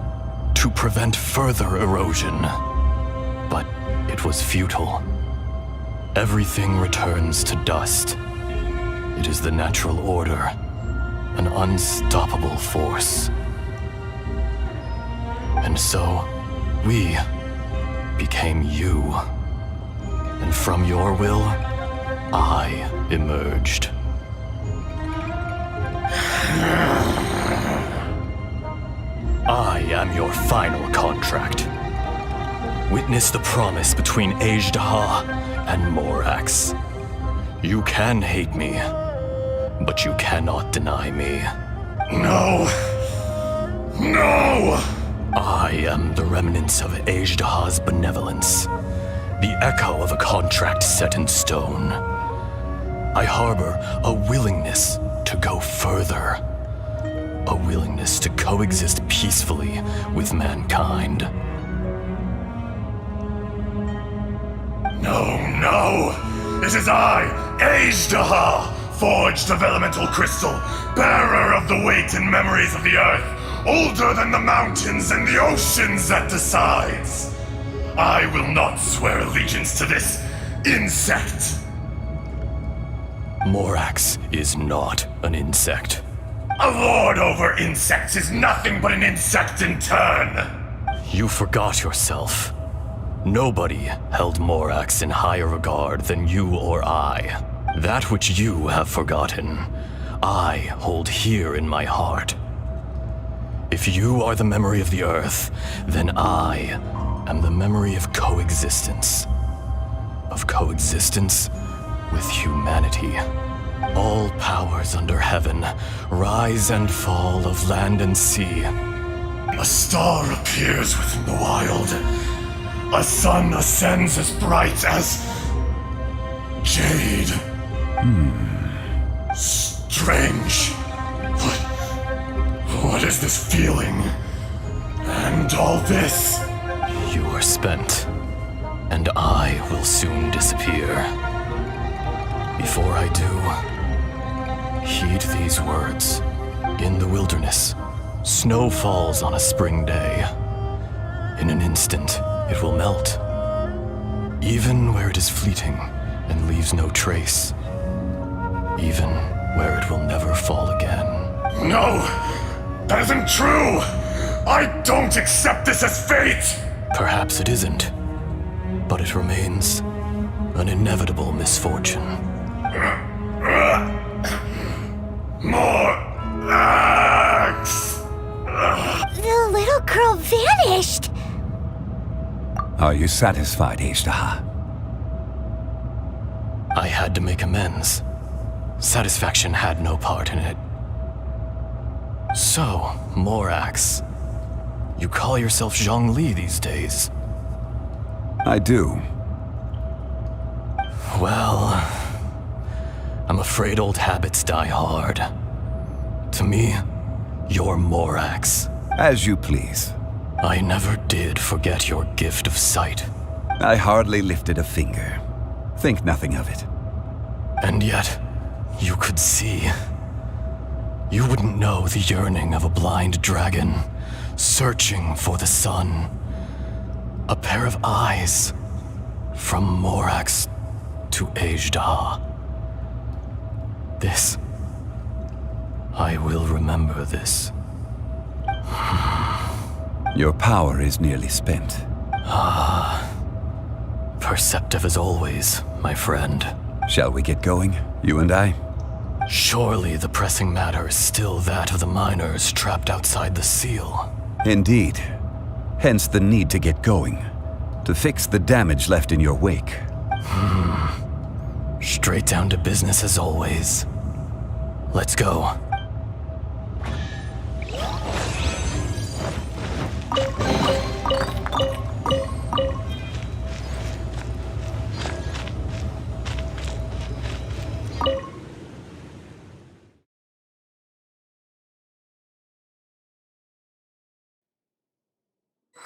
to prevent further erosion, but it was futile. Everything returns to dust. It is the natural order, an unstoppable force. And so, we became you. And from your will, I emerged. I am your final contract. Witness the promise between Ajdaha and Morax. You can hate me, but you cannot deny me. No! No! I am the remnants of Ajdaha's benevolence, the echo of a contract set in stone. I harbor a willingness to go further, a willingness to coexist peacefully with mankind. No, no! It is I, Ajdaha, forged of elemental crystal, bearer of the weight and memories of the earth, older than the mountains and the oceans that decides. I will not swear allegiance to this insect. Morax is not an insect. A lord over insects is nothing but an insect in turn. You forgot yourself. Nobody held Morax in higher regard than you or I. That which you have forgotten, I hold here in my heart. If you are the memory of the earth, then I am the memory of coexistence. Of coexistence with humanity. All powers under heaven, rise and fall of land and sea. A star appears within the wild. A sun ascends as bright as jade. Strange. What is this feeling? And all this? You are spent, and I will soon disappear. Before I do, heed these words. In the wilderness, snow falls on a spring day. In an instant, it will melt. Even where it is fleeting and leaves no trace. Even where it will never fall again. No! That isn't true! I don't accept this as fate! Perhaps it isn't, but it remains an inevitable misfortune. More axe! The little girl vanished! Are you satisfied, Ishtaha? I had to make amends. Satisfaction had no part in it. So, Morax, you call yourself Zhongli these days? I do. Well, I'm afraid old habits die hard. To me, you're Morax. As you please. I never did forget your gift of sight. I hardly lifted a finger. Think nothing of it. And yet, you could see. You wouldn't know the yearning of a blind dragon, searching for the sun. A pair of eyes, from Morax to Ejdah. This, I will remember this. Your power is nearly spent. Perceptive as always, my friend. Shall we get going, you and I? Surely the pressing matter is still that of the miners trapped outside the seal. Indeed. Hence the need to get going. To fix the damage left in your wake. Straight down to business as always. Let's go.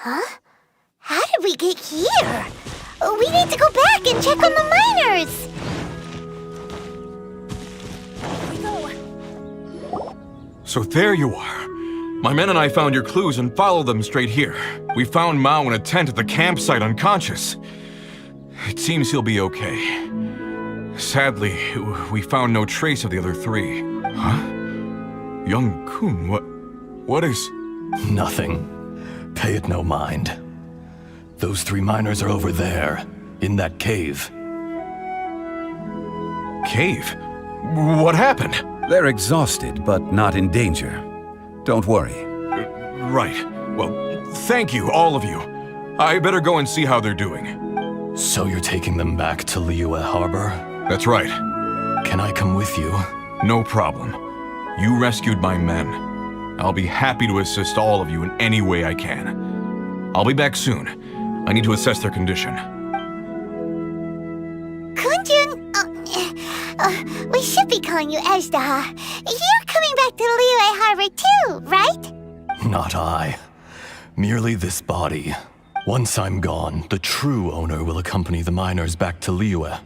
Huh? How did we get here? We need to go back and check on the miners! So there you are. My men and I found your clues and followed them straight here. We found Mao in a tent at the campsite unconscious. It seems he'll be okay. Sadly, we found no trace of the other three. Huh? Young Kun, what is... Nothing. Pay it no mind. Those three miners are over there, in that cave. Cave? What happened? They're exhausted, but not in danger. Don't worry. Right. Well, thank you, all of you. I better go and see how they're doing. So you're taking them back to Liyue Harbor? That's right. Can I come with you? No problem. You rescued my men. I'll be happy to assist all of you in any way I can. I'll be back soon. I need to assess their condition. Kunjun, we should be calling you Ejdah. You're coming back to Liyue Harbor too, right? Not I. Merely this body. Once I'm gone, the true owner will accompany the miners back to Liyue.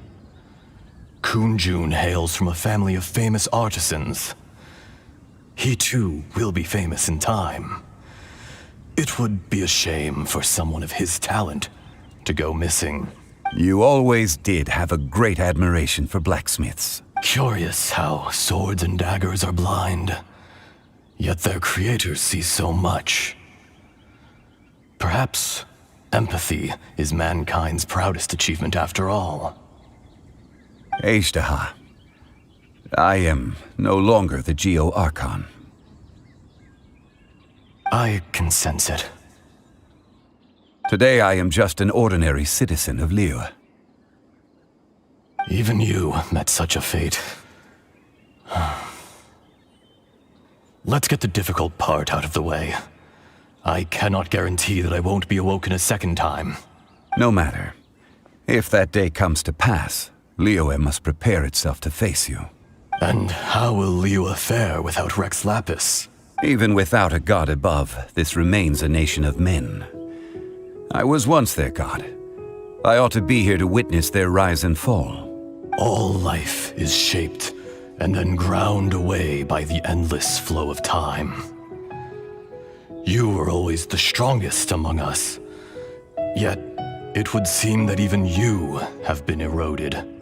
Kunjun hails from a family of famous artisans. He too will be famous in time. It would be a shame for someone of his talent to go missing. You always did have a great admiration for blacksmiths. Curious how swords and daggers are blind, yet their creators see so much. Perhaps empathy is mankind's proudest achievement after all. Ashtaha, I am no longer the Geo-Archon. I can sense it. Today I am just an ordinary citizen of Liyue. Even you met such a fate. Let's get the difficult part out of the way. I cannot guarantee that I won't be awoken a second time. No matter. If that day comes to pass, Liyue must prepare itself to face you. And how will Liyue fare without Rex Lapis? Even without a god above, this remains a nation of men. I was once their god. I ought to be here to witness their rise and fall. All life is shaped and then ground away by the endless flow of time. You were always the strongest among us. Yet, it would seem that even you have been eroded.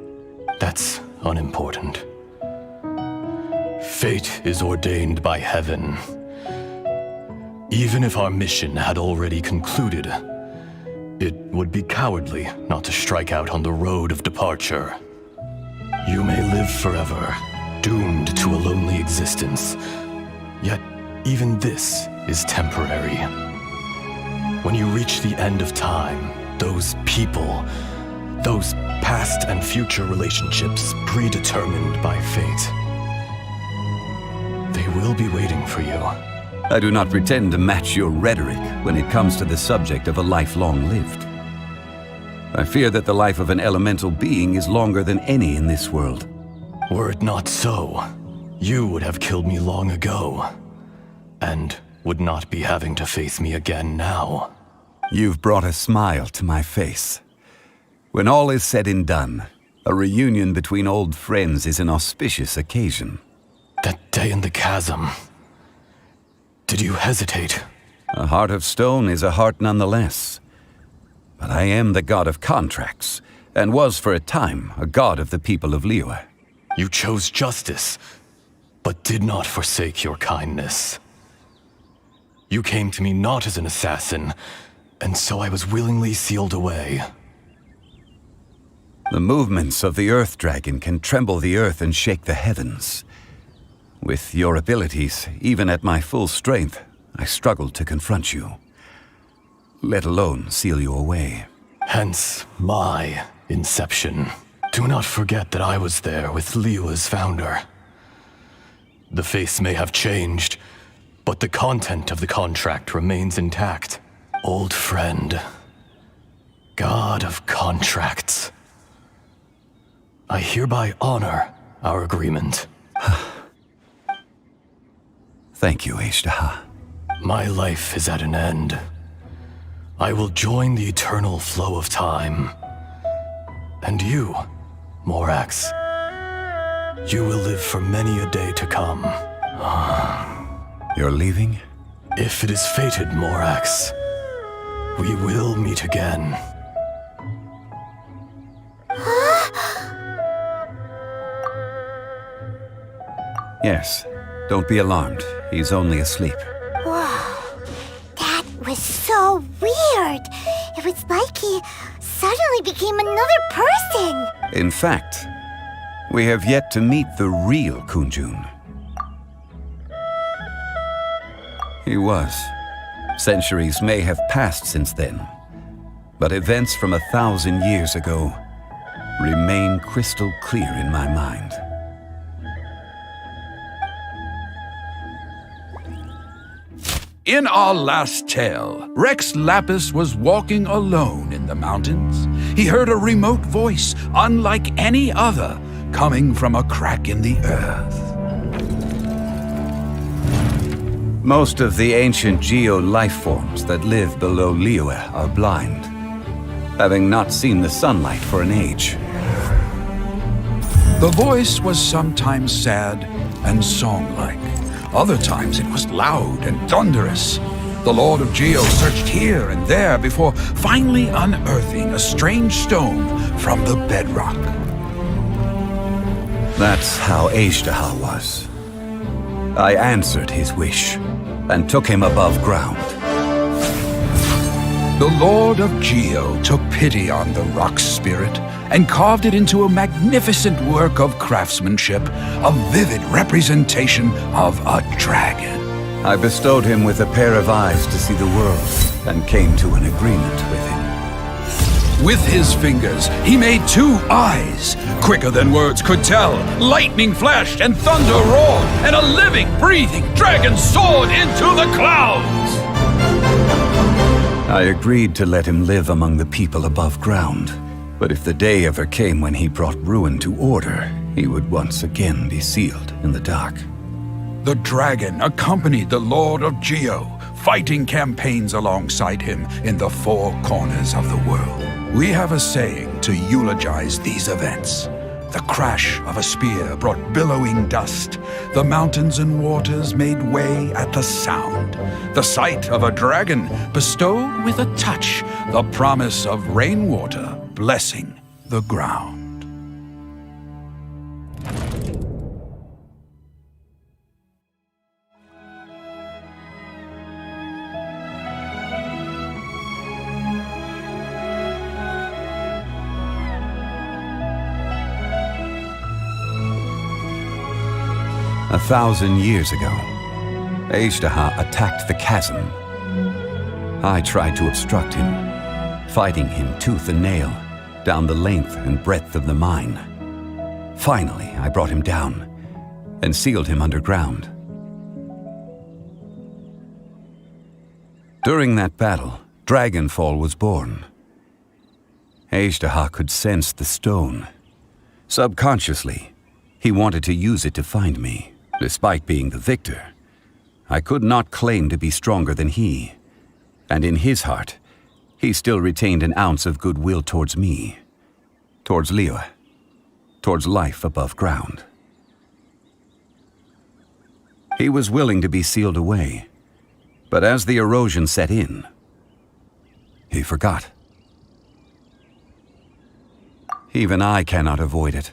That's unimportant. Fate is ordained by heaven. Even if our mission had already concluded, it would be cowardly not to strike out on the road of departure. You may live forever, doomed to a lonely existence. Yet, even this is temporary. When you reach the end of time, those people, those past and future relationships predetermined by fate, they will be waiting for you. I do not pretend to match your rhetoric when it comes to the subject of a life long lived. I fear that the life of an elemental being is longer than any in this world. Were it not so, you would have killed me long ago, and would not be having to face me again now. You've brought a smile to my face. When all is said and done, a reunion between old friends is an auspicious occasion. That day in the chasm, did you hesitate? A heart of stone is a heart nonetheless. But I am the god of contracts, and was for a time a god of the people of Liyue. You chose justice, but did not forsake your kindness. You came to me not as an assassin, and so I was willingly sealed away. The movements of the Earth Dragon can tremble the earth and shake the heavens. With your abilities, even at my full strength, I struggled to confront you, let alone seal you away. Hence my inception. Do not forget that I was there with Liyue's founder. The face may have changed, but the content of the contract remains intact. Old friend, god of contracts, I hereby honor our agreement. Thank you, Ashtaha. My life is at an end. I will join the eternal flow of time. And you, Morax, you will live for many a day to come. You're leaving? If it is fated, Morax, we will meet again. Yes. Don't be alarmed. He's only asleep. Whoa. That was so weird. It was like he suddenly became another person. In fact, we have yet to meet the real Kunjun. He was. Centuries may have passed since then, but events from 1,000 years ago remain crystal clear in my mind. In our last tale, Rex Lapis was walking alone in the mountains. He heard a remote voice, unlike any other, coming from a crack in the earth. Most of the ancient geo-life forms that live below Liyue are blind, having not seen the sunlight for an age. The voice was sometimes sad and song-like. Other times it was loud and thunderous. The Lord of Geo searched here and there before finally unearthing a strange stone from the bedrock. That's how Azhdaha was. I answered his wish and took him above ground. The Lord of Geo took pity on the rock spirit and carved it into a magnificent work of craftsmanship, a vivid representation of a dragon. I bestowed him with a pair of eyes to see the world and came to an agreement with him. With his fingers, he made 2 eyes. Quicker than words could tell, lightning flashed and thunder roared, and a living, breathing dragon soared into the clouds. I agreed to let him live among the people above ground, but if the day ever came when he brought ruin to order, he would once again be sealed in the dark. The dragon accompanied the Lord of Geo, fighting campaigns alongside him in the 4 corners of the world. We have a saying to eulogize these events. The crash of a spear brought billowing dust. The mountains and waters made way at the sound. The sight of a dragon bestowed with a touch the promise of rainwater blessing the ground. A 1,000 years ago, Azhdaha attacked the chasm. I tried to obstruct him, fighting him tooth and nail down the length and breadth of the mine. Finally, I brought him down and sealed him underground. During that battle, Dragonfall was born. Azhdaha could sense the stone. Subconsciously, he wanted to use it to find me. Despite being the victor, I could not claim to be stronger than he, and in his heart, he still retained an ounce of goodwill towards me, towards Liyue, towards life above ground. He was willing to be sealed away, but as the erosion set in, he forgot. Even I cannot avoid it.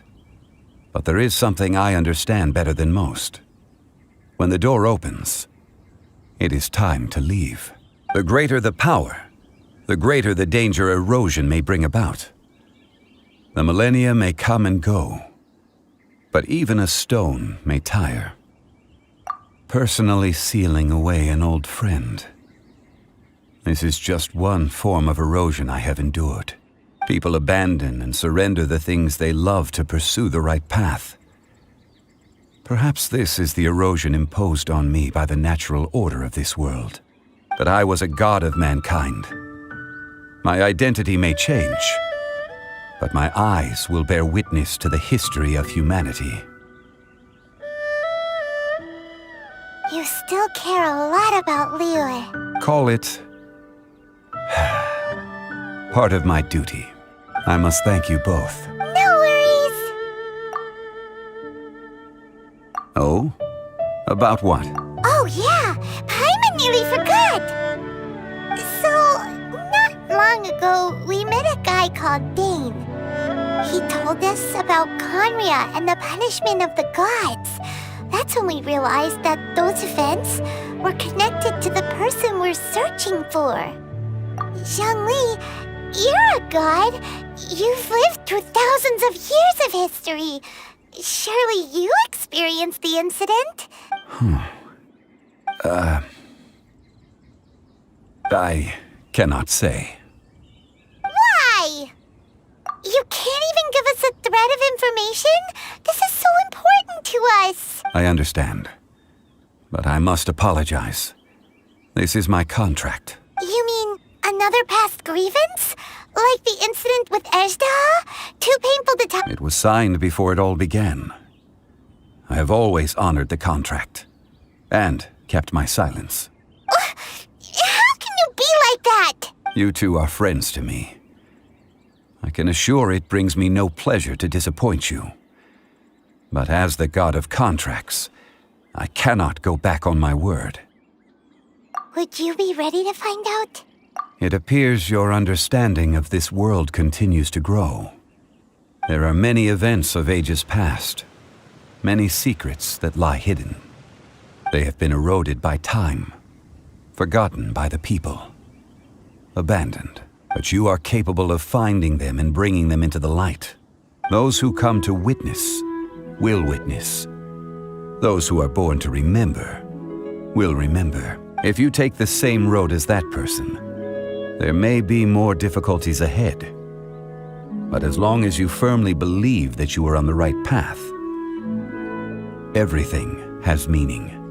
But there is something I understand better than most. When the door opens, it is time to leave. The greater the power, the greater the danger erosion may bring about. The millennia may come and go, but even a stone may tire. Personally sealing away an old friend. This is just one form of erosion I have endured. People abandon and surrender the things they love to pursue the right path. Perhaps this is the erosion imposed on me by the natural order of this world. That I was a god of mankind. My identity may change, but my eyes will bear witness to the history of humanity. You still care a lot about Liyue. Call it part of my duty. I must thank you both. No worries. Oh? About what? Oh yeah, Paimon nearly forgot. So, not long ago, we met a guy called Dane. He told us about Conria and the punishment of the gods. That's when we realized that those events were connected to the person we're searching for. Zhongli, you're a god. You've lived through thousands of years of history. Surely you experienced the incident? I cannot say. Why? You can't even give us a thread of information? This is so important to us. I understand. But I must apologize. This is my contract. You mean another past grievance? Like the incident with Azhdaha? Too painful to tell. It was signed before it all began. I have always honored the contract. And kept my silence. How can you be like that? You two are friends to me. I can assure it brings me no pleasure to disappoint you. But as the god of contracts, I cannot go back on my word. Would you be ready to find out? It appears your understanding of this world continues to grow. There are many events of ages past, many secrets that lie hidden. They have been eroded by time, forgotten by the people, abandoned. But you are capable of finding them and bringing them into the light. Those who come to witness will witness. Those who are born to remember will remember. If you take the same road as that person, there may be more difficulties ahead. But as long as you firmly believe that you are on the right path, everything has meaning.